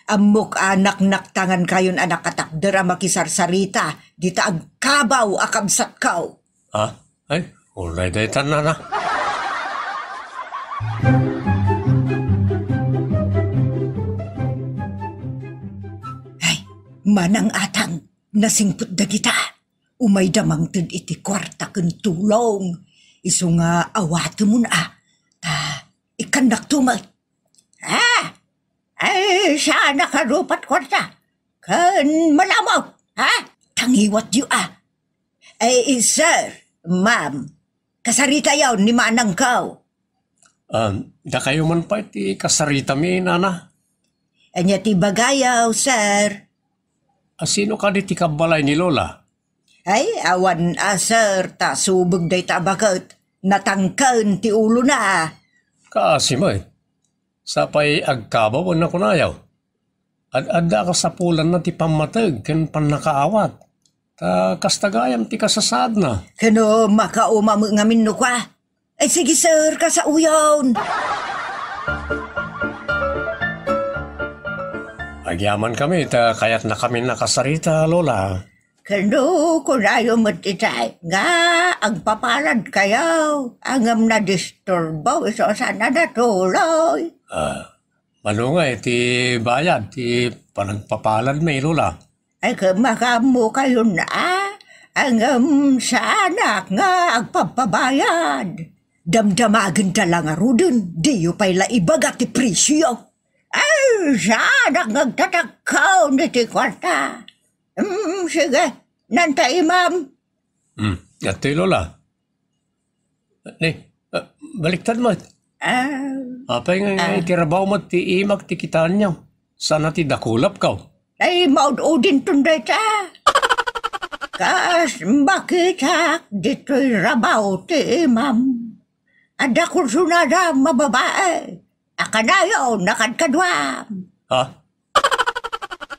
Amok anak naktangan kayon anak katakdera makisarsarita. Dita ag kabaw akabsat kaw. Ay, Ulay day tanan na. Ay, manang atang nasingput da kita. Umay damang tid iti kwarta ken tulong. Isu nga awat mo na. Ta, ikandak tumat. Ha? Ay, siya nakarupat kwarta. Kan malamaw. Ha? Tangiwat yu Ay, sir, ma'am. Kasarita yaw ni manang kaw. Da kayo man pa iti kasarita mi, nana. Anya ti bagayaw, sir. Sino ka di ti kabalay ni Lola? Ay, awan sir, ta subog day tabakat. Natangkan ti ulo na. Kaasi mo Sapay agkabaw na kunayaw. Ad-adda ka sa pulan na ti pamatag ken panakaawat. Ta kastagayam ti kasasad na. Kano makaumam nga minno ka? Ay sige sir, ka sa uyon. Agyaman kami, ta kaya't na kami nakasarita, Lola. Kano kunayo matitay nga agpapalad kayaw. Angam na disturbaw iso sana natuloy. Malungay, ti bayad, ti panagpapalad may, Lola. Ay kamakamu kayo na. Angam sa anak nga agpapabayad. Damdamagan talang arudin, di yu pa'y laibaga ti presyo. Ay, sa anak nagtatakaw ni ti kwarta. Sige, nantay ma'am. At Lola. Ni, baliktad mo. Apay nga itirabaw mo ti imag ti kitaan niyo. Sana ti dakulap ka. Ay, maud-udin tunday ta. Kas bakit dito'y rabaw ti ma'am. Ada kursunada mababae. Akanayo, nakadkadwam. Ha?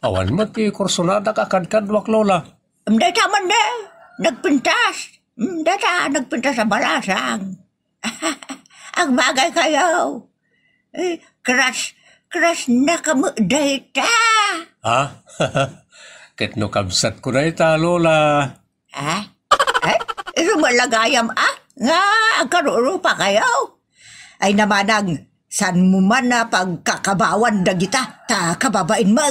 Awan mo ti kursunada kakadkadwak, Lola. Data man na, nagpintas. Data, nagpintas sa balasang. Ang bagay kayo. Crush na kamo data. Ha? Ket no kabsat ko na ita, Lola. Ito malagayam nga agkaruro pa kayo. Ay namanang, san mo man na pagkakabawan dagita, ta kababain mo.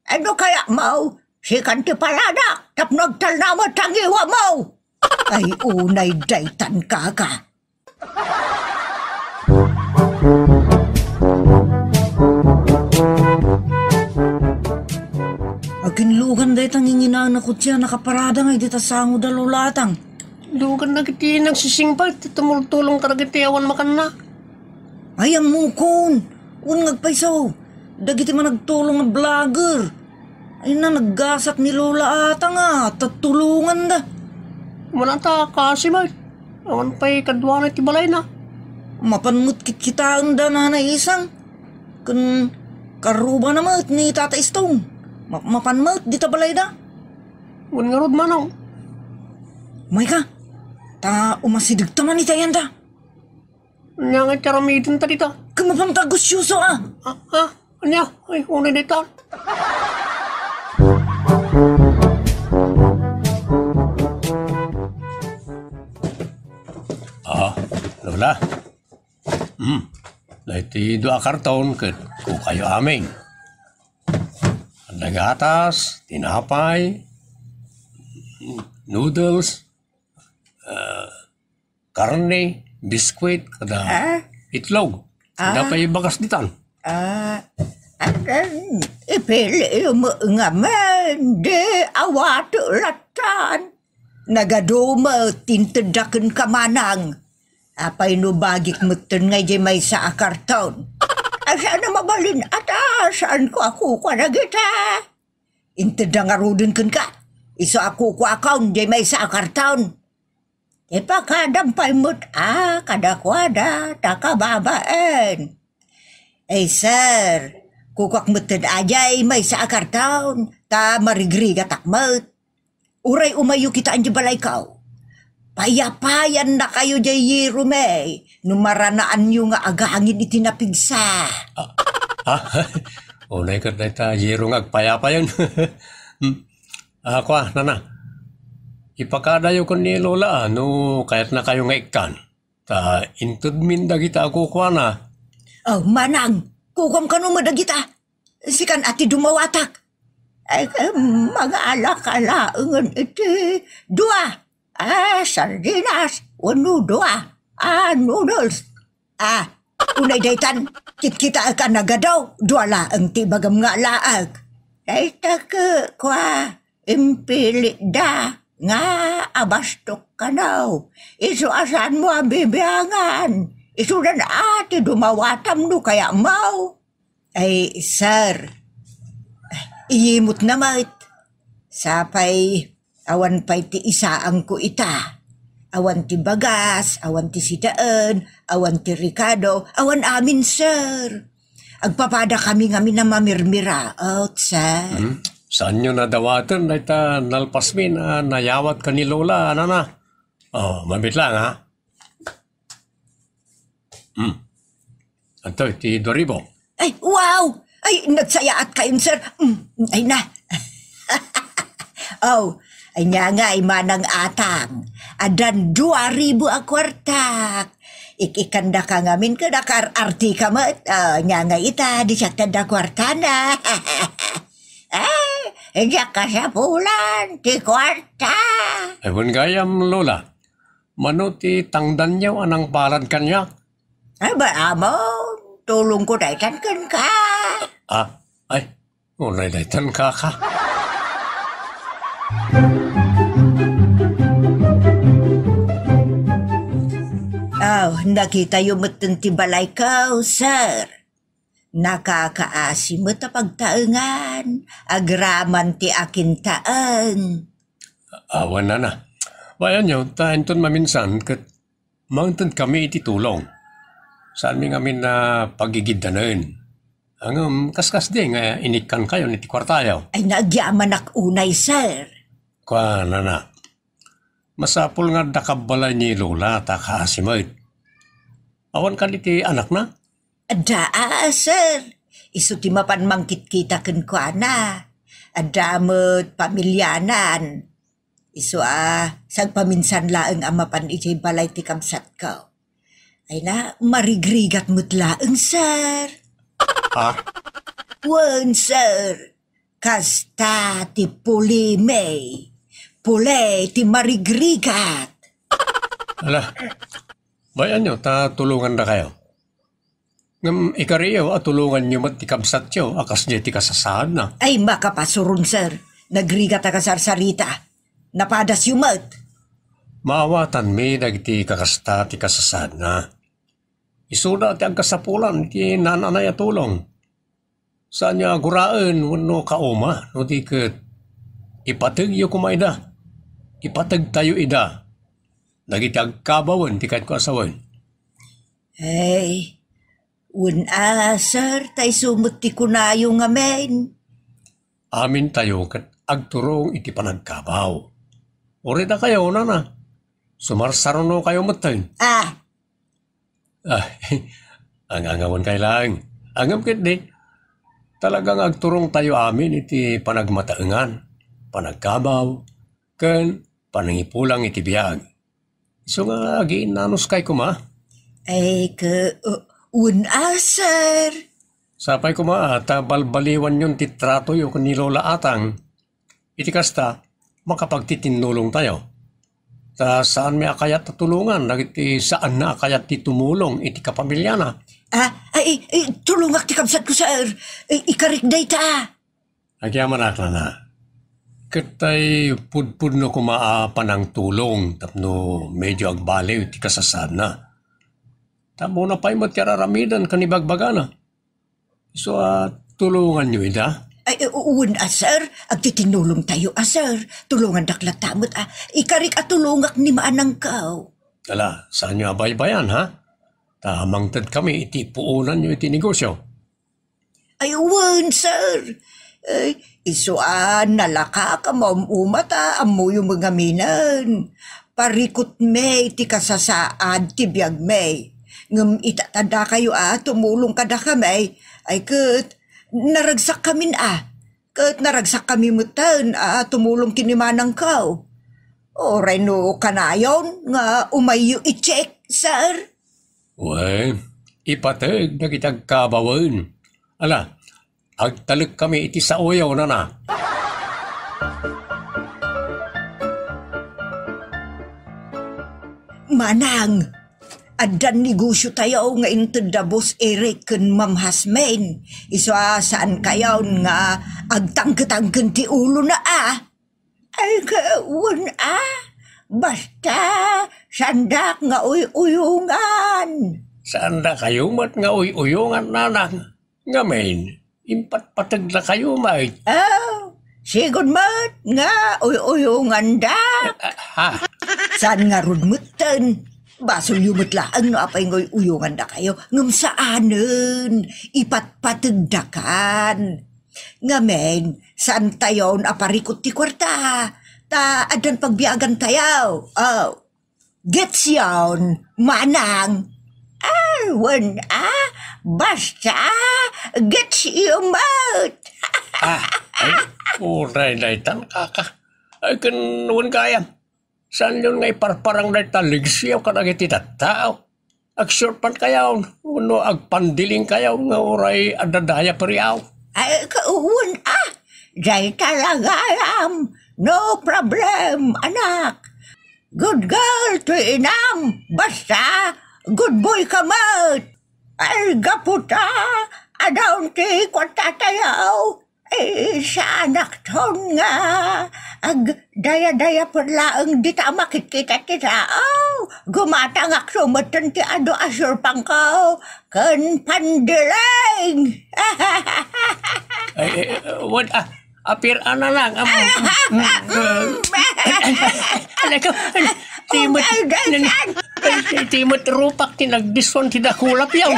Ano kaya mo? Si kanti palada, tapnog talnama tangiwa mo. Ay unay daytan ka. Aginlugan day tanginginaan ako siya nakaparada nga dita sango da lulatang. Lugan na kiti nagsisingpay, tumultulong karagiti awan makan na. Ay, ang mukon. Ngagpaisaw. Dagiti man nagtulong ng vlogger. Ay na, naggasat ni Lola ata nga. Tatulungan da. Manata kasi ba? Awan pa'y kadwa na tibalay na. Mapanmut kitaan da na isang. Kun karuba na mat ni Tata Istong. Mapanmut di tabalay da. Wan nga rod manaw. May ka. Ta umasidig taman ni tayan da. Anya nga tiaramitin ta dito. Kamapantagusyoso Anya? Ay, unay dito. Lola. Laiti dua karton ket ku kayo aming. Nagatas, tinapay, noodles, karne, biskwit, kada itlog. Kada pa bagas ditan. Ipili mo nga man, di awat latan. Nagaduma tintedakan kamanang. Apay no bagik mutin ngay di may sa akarton. Asa na mabalin saan ko ako kwa na kita. Inteda nga rudin ka. Iso ako kwa akaun di may sa akarton. Ipakadampay mo't kada kwada, takababaen. Sir, kukwak mutin ajay may sa akarton, ta marigriga takmat. Uray umayo kita anji balay kaw. Payapayan na kayo jay Yerume, numaranaan nyo nga agangin itinapigsa. Unay ka na ita, Yero nga agpayapayan. Nana. ipakadayo ko ni Lola, no, kahit na kayo nga ikan. Ta, intud min dagita ako kwa na. Oh, manang, kukom ka nung madagita. Sikan ati dumawatak. Ay, mga alakalaangan iti. Dua. Sardinas. Wano dua. Noodles. Unay daytan. Kit-kita ka nagadaw. Dua laang ti bagam nga laag. Dayta ka kwa. Impilit da. Nga abastok ka naw. Isu asan mo ang bibiyangan. Isu na ati dumawatam no kaya mau. Ay, sir. Iyimot na mait. Sapay, awan pa'y ti isaang ko ita. Awan ti bagas, awan ti sidaan, awan ti Ricardo, awan amin, sir. Agpapada kami na mamirmira out, sir. Saan nyo nadawatan na ita nalpasmin nayawat ka ni Lola, nana? Oh, mabit lang, ha? Anto, ti Doribo. Ay, wow! Ay, nagsayaat kayo, sir. Ay na. Oh, ay nga nga, ay manang atang. Adan 2,000 a kwartak. Ikikanda ka ngamin ka nakar-arti ka mo. Nga nga ita, di siya tanda kwartana. Ay, diya ka sa pulan, ti kwarta. Ewan gayam, Lola. Mano ti tangdan niyo anang balad kanya? Ay, ba, amo? Tulong ko daytan kan ka. Ay, unay daytan ka. Nakita yung matanti balay ko, sir. Nakakaasi mo ta pagtaengan. Agraman ti akin taeng. Awan na. Bayan nyo, tahan ton maminsan kat mangtan kami iti tulong. Saan mi ngamin na pagigidanen. Ang kaskas din nga inikan kayo niti kwartayaw. Ay nagyaman ak unay, sir. Kwa nana. Masapul nga dakabalay ni Lola ta kaasimay. Awan ka niti anak na? Ada, sir. Isu ti mapan mangkit-kita ken kwa na. Adamot pamilyanan. Isu sagpaminsan laeng amapan iti balay ti kamsat ko. Ay na, marigrigat mo't laeng, sir. Wan, sir. Kasta ti puli may. Pule ti marigrigat. Ala, bayan nyo, tulungan na kayo. Ngam ikariyo at tulungan nyo mat ti kamsat nyo, akas nyo ti kasasaan na. Ay makapasurun, sir. Nagrigat a kasarsarita. Napadas yumat. Maawatan mi dagiti kakasta ti kasasaan na. Isuda ti agkasapulan ti nananay at tulong. Saan niya guraan wano kauma no di ket ipateg yu kumayda. Ipateg tayo ida. Dagiti agkabawan ti kahit ko asawan. Hey, sir, tay sumut ti kunayo nga men. Amin tayo ket agturong iti panagkabaw. Uri na kayo na. Sumarsarono kayo matay. Ang angawan kay lang. Angam ket di. Talagang agturong tayo amin iti panagmataengan, panagkabaw, ken panangipulang iti biyag. So nga ginanos kay kuma. Ay sir. Sapay kuma ta balbaliwan yun ti trato yung ni Lola Atang. Iti kasta, makapagtitinulong tayo. Ta saan may akayat na tulungan, nagiti saan na akayat ti tumulong iti kapamilya na. Tulungak ti kamsat ko, sir. Ikarik day ta. Agyaman akla na. Katay pudpud no kumaapan ang tulong tapno medyo agbaliw ti kasasaan na. Tamo na pa'y matkararamidan kanibagbaga na. So, tulungan nyo ida? Sir. Agtitinulong tayo, sir. Tulungan daklat tamot, Ikarik at tulungak ni maanang kao. Ala, saan nyo abay-bayan, ha? Tamang tad kami, iti puunan nyo iti negosyo. Sir. Nalaka ka maumata, amo yung mga minan. Parikot may, ti kasasaad, ti biyag may. Ngam itatada kayo, tumulong kada kami. Ay, naragsak kami kat naragsak kami mutan, tumulong kinimanang kao. Oray no kanayon nga umayo i-check, sir. Uy, ipatag na kitag kabawan. Ala, agtalag kami iti sa uyaw na. Manang, adan negosyo tayo nga intendabos Eric ken Ma'am Hasmain. Iswa saan kayo nga agtangketangken ti ulo na Ay, kawan Basta, sandak nga uyungan. Saan na kayo mat nga uyungan nanang? Nga main, impat-patag na kayo may. Sigod mat nga uyungan da. Saan nga rudmutan? Basol yumot laang no apay ngoy uyungan da kayo. Ngam saanen, ipatpatagdakan. Ngamen, saan tayon aparikot ti kwarta? Ta adan pagbiagan tayo. Gets yon, manang. Wan basta gets you mat. Ay, uray na itan kaka. Ay, kanuwan kaya. Saan yun nga iparparang na italigsiyaw ka nagiti tao? Agsurpan kayaw, uno agpandiling kayaw nga uray adadaya periyaw. Ay, kawan Jay talaga alam. No problem, anak. Good girl to inam. Basta, good boy ka mat. Ay, gaputa. Adaw ti kwarta tayo. Sa anak ton nga. Daya-daya perlaang di ta makikita ti tao. Gumatang aksumatan ti ado asurpang ko. Kan pandiling. What? Apir ana lang. Timot rupak tinagdison ti dakulap yaw.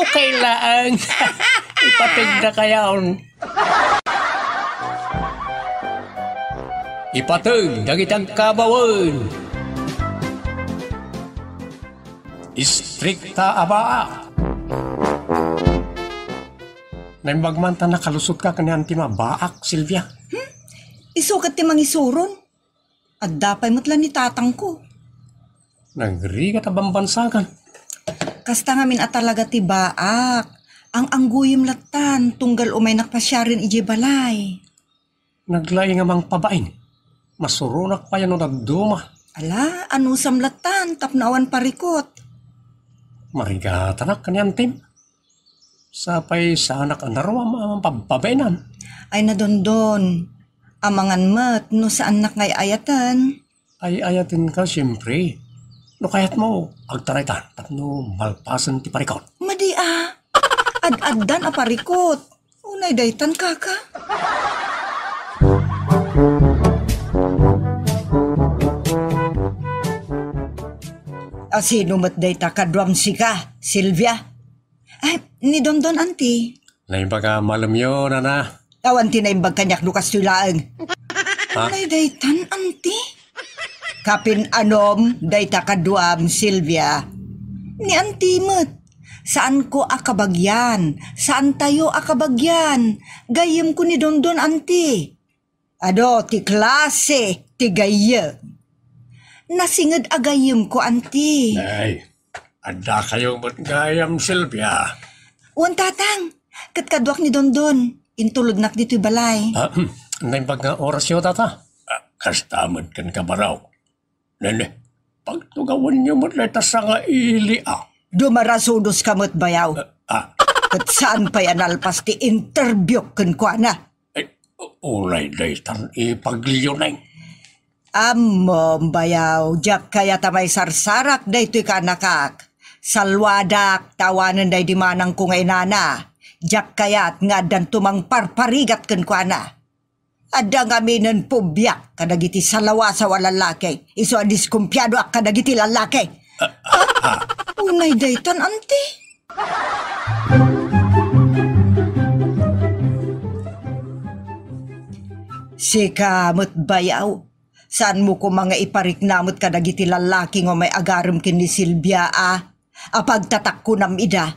Okay lang. Ipatagda kayaw. Ipatag dagitang kabawan. Istrikta abaa. Naimbagmanta na kalusot ka kanyan ti mabaak, Silvia. Isukat ti mangisuron. At dapay matlan ni tatang ko. Nagrigat abang bansagan. Kasta ngamin at talaga ti baak. Ang angguyim latan, tunggal umay nakpasyarin iji balay. Naglay nga mang pabain. Masurunak pa yan o nagduma. Ala, anusam latan, tapnawan parikot. Marigata na kanyan tim. Sapay sa anak anarwam ang pababainan. Ay nadondon. Amangan mat, no sa anak ngay ayatan. Ay ayatin ka siyempre. No kayat mo, agtaraytan, tapno malpasan ti parikot. Madi ad-addan a parikot. Unay daytan kaka. Sino mat dayta kadwam sika, Silvia? Ay, ni Dondon, auntie. Naimbaga malam yun, ana. Awan tinaimbag kanyak lukas tulaang. Ha? Ay, daytan, auntie. Kapin anom, dayta kadwam, Silvia. Ni auntie mat. Saan ko akabagyan? Saan tayo akabagyan? Gayem ko ni Dondon, auntie. Ado, ti klase, ti gayem. Nasingad agayem ko, auntie. Ay, ada kayo matgayam, Silvia. Uwan tatang, katkadwak ni Dondon. Intulog nak dito'y balay. Naimbag nga oras yun, tata. Kastamad kan kabaraw. Nene, pagtugawan niyo mo't letas sa nga ili, Dumarasudos kamot bayaw. At saan pa yan alpas ti interview kun kwa na? Ay, ulay daytan ipagliyonay. Amom bayaw, jak kaya tamay sarsarak daytoy ka nakak. Salwadak, tawanan day di manang kung ay nana. Jak kaya't nga dan tumang parparigat kun kwa na. Ada nga minan pubyak kadagiti salawa sa walalaki. Iso adiskumpyado ak kadagiti lalaki. Unay daytan, auntie. Sika, mo't bayaw. Saan mo ko mga ipariknamot kadagiti lalaki nga may agaram kin ni Silvia, Apagtatak ko nam ida.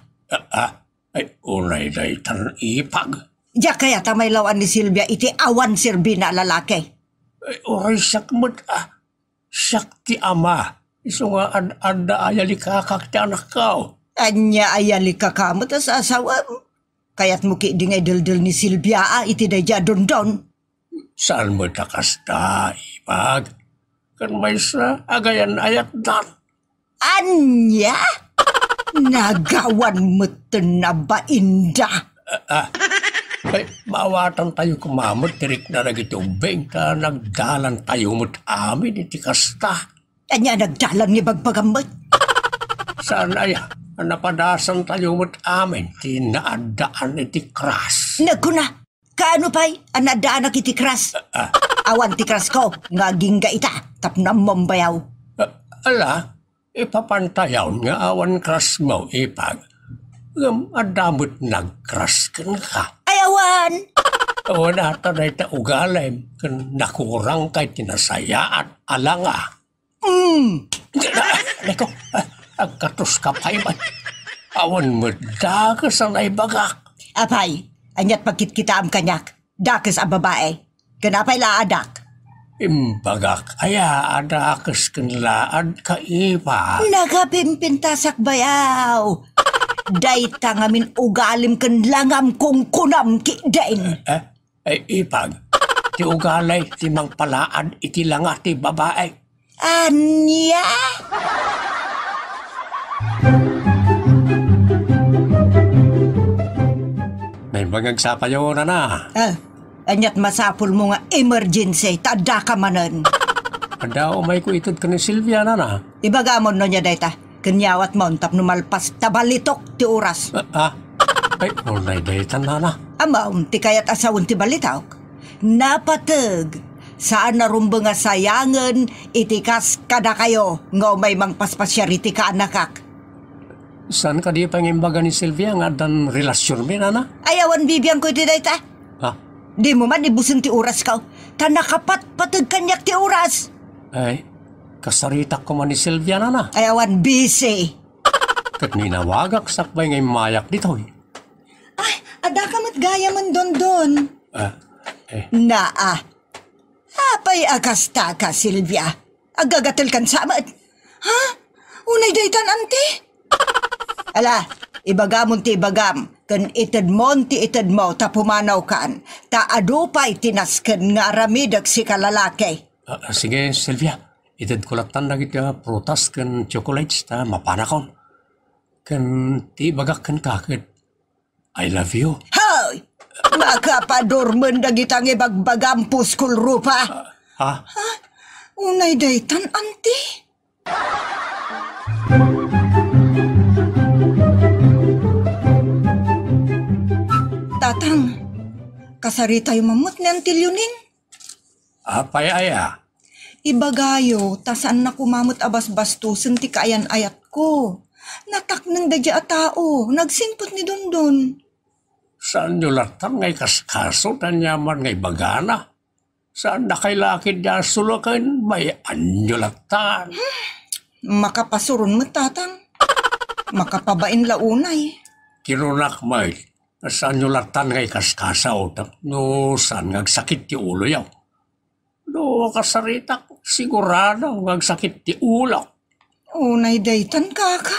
Ay, unay daytan ipag. Diya kaya tamay lawan ni Silvia iti awan sirbi na lalaki. Oray siyak mo't siyak ti ama. Iso nga ada ayali kakak ti anak kao. Anya ayali ka kamot as asawam. Kaya't mo ki di ngay daldal ni Silvia iti dayja dondon. Saan mo takasta, ipag? Kan may sa agayan ayat dan. Anya? Nagawan mo na ba inda? Ay, mawatan tayo kumamot, tirik na nagitubing ka, nagdalan tayo mo't amin, iti kasta. Anya nagdalan ni bagbagamot? Saan ay, napadasan tayo mo't amin, tinaadaan iti kras. Nagkuna, kaano pa'y anadaan iti kras? Awan ti kras ko, nga gingga ita, tapnam mombayaw. Ala, ipapantayaw nga awan kras mo, ipag. Adamot nagkras ka ka. Ayawan! O nata na ita ugalay, kan nakurang kay tinasayaan, alanga. Leko, agkatos ka pa'y man. Awan mo dakas ang naibagak. Apay, anyat pagkit kita am kanyak, dakas a babae. Kanapay laadak. Imbagak, aya adakas kanlaad ka ipa. Nagapimpintasak bayaw. Dayta ngamin ugalim kan langam kong kunam ki dain. Ipag, ti ugalay, ti mang palaan, iti langa ti babae. Anya? May magagsapayo na. Anyat masapul mo nga emergency, tada ka manan. Ada umay ko itod ka ni Silvia na. Ibagamon no niya dayta, kanyawat mo tap numalpas tabalitok ti oras. Ay, ulay daytan na. Amaw, ti kayat asawon ti balitaw. Napatag, saan narumba nga sayangan, itikas kada kayo, nga may mang paspasyariti ka anakak. Saan ka di pangimbaga ni Silvia nga dan relasyon mi na? Ayawan bibiyang ko iti dayta. Di mo man ibusin ti oras ka, tanakapat patag kanyak ti oras. Ay, kasaritak ko man ni Silvia na. Ayawan busy. Kat ninawagak sakbay ngay mayak dito. Ay, ada ka matgaya man don. Naa. Apay akasta ka, Silvia. Agagatil kan samad. Ha? Unay daytan, ante? Ala, ibagamon ti ibagam. Kan itad mo ta pumanaw kan. Ta adupay tinasken nga aramidag si kalalaki. Sige, Silvia. Itad kulatan na kita prutas kan chocolates ta mapanakon. Kan ti ibagak kan kakit. I love you. Hoy! Makapadormen dagitang ibagbagam puskul rupa. Unay daytan, ante? Tatang, kasari tayo mamot ni Auntie Leoning. Apay aya. Ibagayo, tasaan na kumamot abas-bastusin ti kaayan ayat ko. Natak ng dadya a tao, nagsingpot ni Dondon. Saan nyo latan ngay kaskaso na nyaman ngay bagana? Saan na kay lakid niya sulakan, may anyo latan. Makapasurun mo, tatang. Makapabain launay. Kinunak may, saan nyo latan ngay kaskasaw, no saan ngagsakit ti ulo yaw. No kasaritak, sigurado ngagsakit ti ulo. Unay daytan kaka.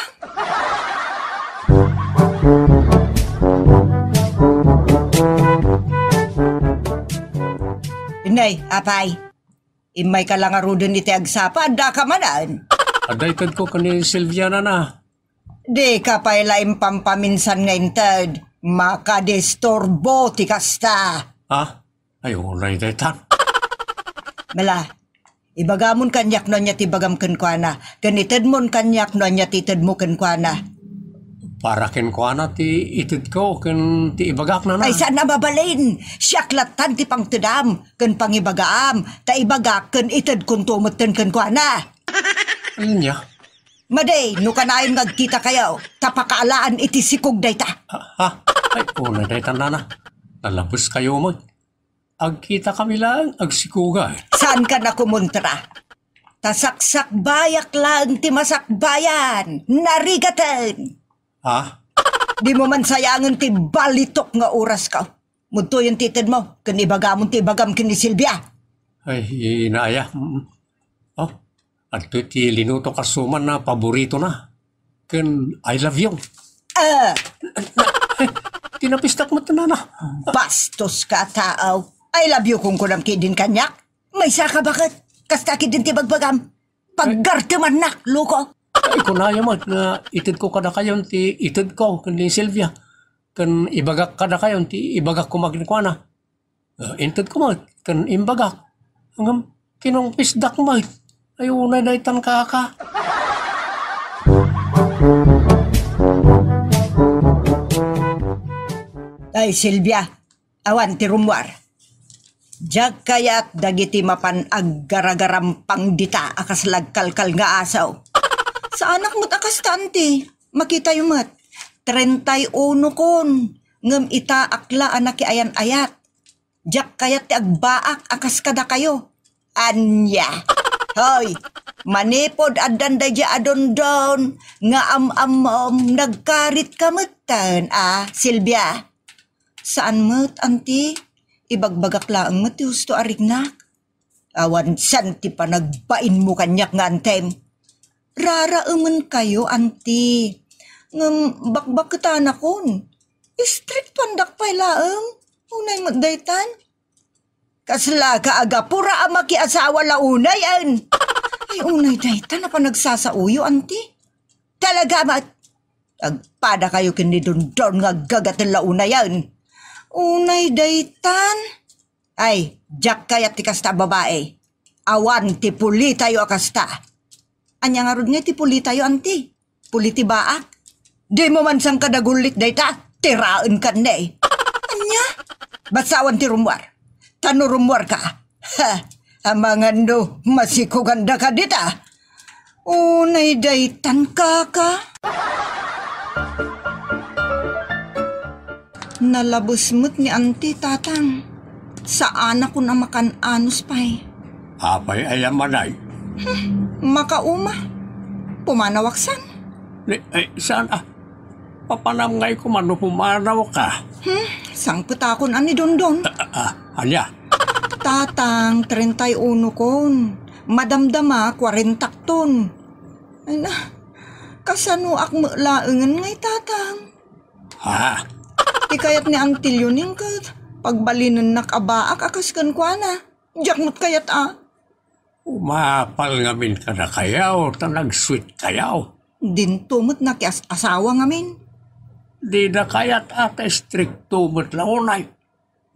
Inay, apay. Imay ka lang arudon iti agsapa, da ka manan. Adaytad ko kani Silvia na. Di ka pa ilaim pampaminsan ngayon tad. Makadestorbo ti kasta. Ay, ulay daytan. Mala, ibagamon kanyak no niya ti bagam kenkwana. Ganitad mon kanyak no niya titad mo kenkwana. Para kenkwana ti itid ko, ken ti ibagak na. Ay saan nababalin? Siyaklatan ti pangtedam, ken pangibagaam, ta ibagak ken itad kun tumeten kenkwana. Ano niya? Maday, no kanayon ngagkita kayo, tapakaalaan iti sikog dayta. Ay, ulay daytan na. Nalabos kayo mo. Agkita kami lang, agsikuga. Saan ka na kumontra? Tasaksak bayak lang ti masakbayan, narigatan. Di mo man sayangan ti balitok nga oras ka. Munto yung titid mo, kanibagamon ti ibagam kini Silvia. Ay, inaya. Oh, at ti linuto kasuman na paborito na. Ken I love you. Tinapistak mo na. Bastos ka, tao. I love you kung kunam kidin kanyak. May saka bakit? Kasta kidin ti bagbagam. Paggarte man nak, loko. Ay, kunaya mo, na itid ko kada kayon, ti itid ko, kundi Sylvia. Kan ibagak kada kayon, ti ibagak ko magnikwana. Intid ko mo, kan imbagak. Hanggang kinong pisdak mo, ayaw na daitan ka. Ay, Silvia, awan ti rumwar. Jag kayat dagiti mapan aggaragaram pang dita akas lagkalkal nga asaw. Sa anak mo't akas tanti, makita yung mat. 31 kon, ngem ita akla anak ayan ayat. Jak kayat ti agbaak akas kada kayo. Anya. Hoy, manipod adan da ja adon-don nga am-amom nagkarit kamutan, Silvia. Saan mo't, anti? Ibagbagak laang mo't ti husto arignak. Awan santi pa nagbain mo kanyak nga antem. Raraumen kayo, anti. Ngam bakbak kita nakon. Strict pandak pa laang. Unay magdaytan. Kasla ka aga pura ama ki asawa launay an. Ay unay daytan na pa nagsasauyo, anti. Talaga mat. Agpada kayo kinidundon nga gagat launay an. Unay daytan. Ay, jak kayat ti kasta babae. Awan ti puli tayo akasta. Anya nga rod nga ti puli tayo, anti. Puli ti baak. Di mo man sang kadagulit dayta. Tiraan ka na eh. Anya? Basawan ti rumwar. Tano rumwar ka. Ha, amangando, masikuganda ka dita. Unay daytan kaka. Nalabos mo't ni anti, tatang. Sa anak ko na makan-anos pa'y. Apay ayamanay. Makauma. Pumanawaksan. Ay, saan papanam ngay ko man pumanaw ka. Sang putakon ani dondon. Anya? Tatang, 31 kon. Madamdama, 40 ton. Ay na, kasano ak laengan ngay tatang. Ha? Ikayat ni Antilyo ning kat. Pagbalinan nakabaak akas kan kwa na. Jakmut kayat Umapal ngamin ka na kayaw, tanag-sweet kayaw. Din tumot na asawa ngamin. Di na kayat ata stricto mo't launay.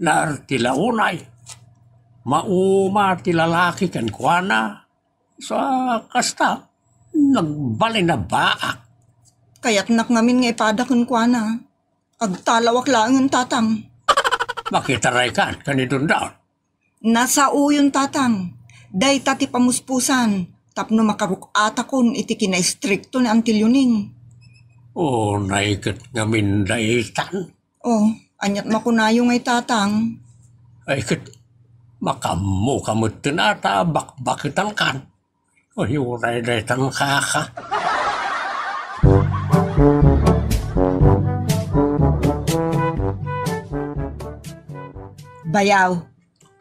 Naarti launay. Mauma ti lalaki kan kwa na. Sa kasta, nagbali na baak. Kayat nak ngamin nga ipada kan kwa na. Agtalawak laangan tatang. Makitaray kan, kanidun daw. Nasa uyon tatang. Day tati pamuspusan. Tapno makarukata kon iti kina-stricto ni Antilyoning. Naikat ngamin daitan. Anyat makunayo ngay tatang. Ay kat, makamu kamutin ata bakbakitan kan. Uray daitan kaka. Bayaw,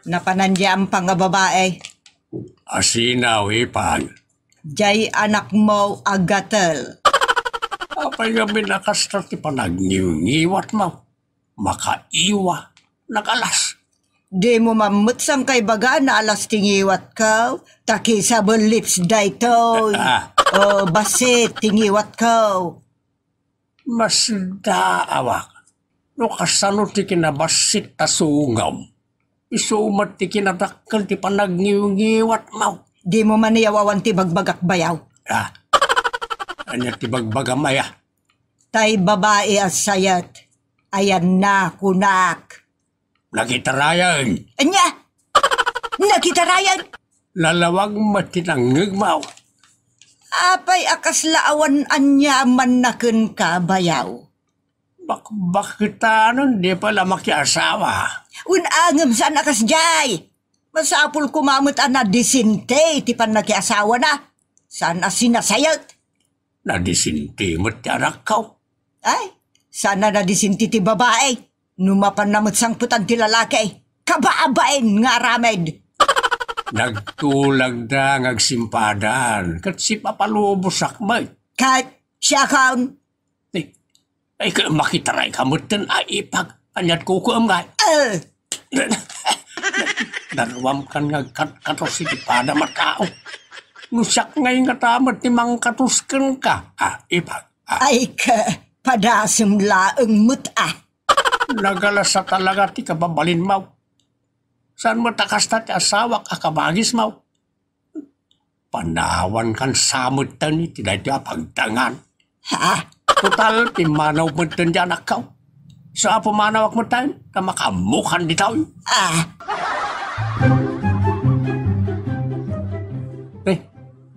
napanandya ang pang babae. Asinaw ipan. Jay anak mo agatel. Apay ngamin nakastar ti panagniw-ngiwat mo. Makaiwa, nakalas. Di mo mamutsang kay baga na alas tingiwat ka. Takisable lips daytoy. Basit tingiwat ka. Mas daawak. No kasano ti kinabasit tasungaw. Isumat ti kinadakkel ti panagniw-ngiwat mo. Di mo maniyawawan ti bagbagak bayaw. Anya ti bagbagamaya. Tay babae as sayat. Ayan na kunak. Nakitarayan. Anya? Nakitarayan? Lalawag matinangig mo. Apay akas laawan anya man nakun ka bayaw. Bakit di pala makiasawa? Unangam saan akas jay. Masapul kumamot ana disinte ti pan nakiasawa na. Sana sinasayat. Nadisinti mo't anak ko. Ay, sana nadisinti ti babae. Numapan namot sang putan ti lalaki. Kabaabain nga ramed. Nagtulag na ngagsimpadan. Kat si papalubos akmay. Kat siya kaon. Ay makitaray kamutan ay ipag. Anyat ko ko amgay. Darwam kan nga katos iti pada matao. Nusak ngay nga tamat ni mang katusken ka. Ipag. Ay ka, padasem laeng muta. Nagalasa talaga ti kababalin maw. Saan mo takas na ti asawak akabagis maw? Panawan kan samot tani ti dahi apagdangan. Ha? Total, ti manaw mo tani anak kaw. Sa pumanawak mo tayo, na makamukan di tao.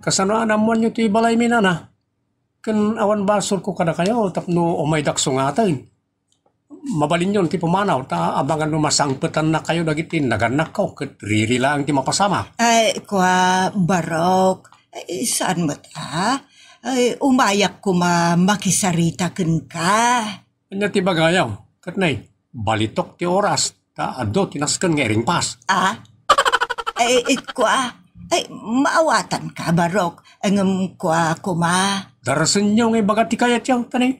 Kasano naman nyo ti balay minana? Kan awan basol ko kada kayo, tapno umay dakso nga tayo. Mabalin yun ti pumanaw, ta abangan numasangpetan na kayo dagiti naganak ko, kat riri lang ti mapasama. Ay, kwa barok. Ay, saan mo ta? Ay, umayak ko makisarita ken ka. Anya ti bagayaw, kat nay, balitok ti oras, ta ado tinasken nga iring pas. Ay, kwa. Ay, maawatan ka, barok. Ang kwa kuma. Darasan nyo nga bagat ti kayat yaw, tanay.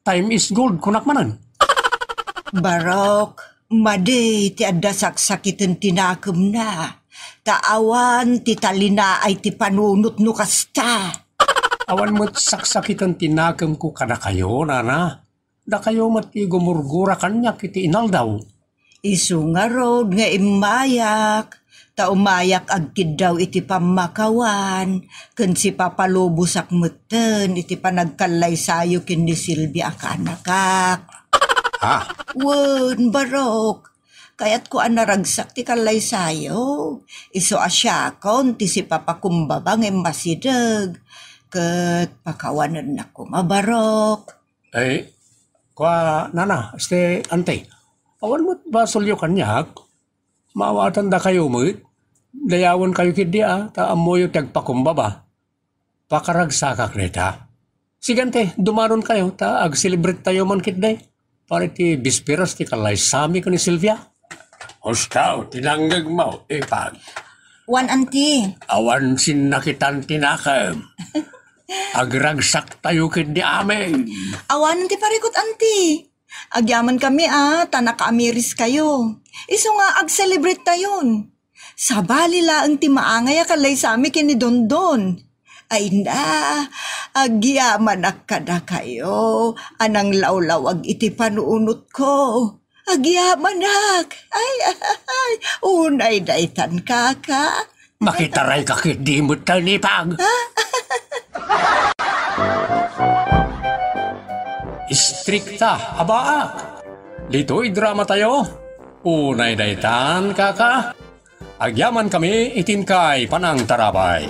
Time is gold, kunak manan. Barok, madi ti adda saksakitan tinakem na. Taawan ti talina ay ti panunot no kasta. Awan mo't saksakitan tinakam ko kada kayo, nana. Da kayo mati gumurgura kanya kiti inal daw. Isu nga rod nga imayak. Ta umayak agkid daw iti pamakawan. Ken si papalubusak meten iti panagkalay sayo ken ni Silvia akanakak. Wen, barok. Kayat ko anaragsak ti kalay sayo. Iso asyakon ti si papakumbabang emasideg. Ket pakawanan na ko mabarok. Ay, kwa nana, ante. Awan mo't basolyo kanyak. Maawatan da kayo mo't. Dayawan kayo kidya, ta amoyo tagpakumbaba. Pakaragsakak neta. Sigante, dumaron kayo, ta ag-celebrate tayo man kitday. Para ti bisperas ti kalay sami ko ni Silvia. Ostaw, tinanggag mo, ipag. Wan, anti. Awan sinakitan tinakam. Agragsak tayo kindi amin. Awan, anti parikot, anti. Agyaman kami tanak amiris kayo. Iso nga ag-celebrate tayon. Sabali laang ti maangay kalay sami kini Dondon. Ay na, agyaman akada kayo. Anang lawlawag iti panuunot ko. Agyaman ak. Ay, unay daytan kaka. Makitaray ka kindi mo tanipag. Istrikta, abaak. Dito'y drama tayo. Unay daytan kaka. Agyaman kami itin kay panang tarabay.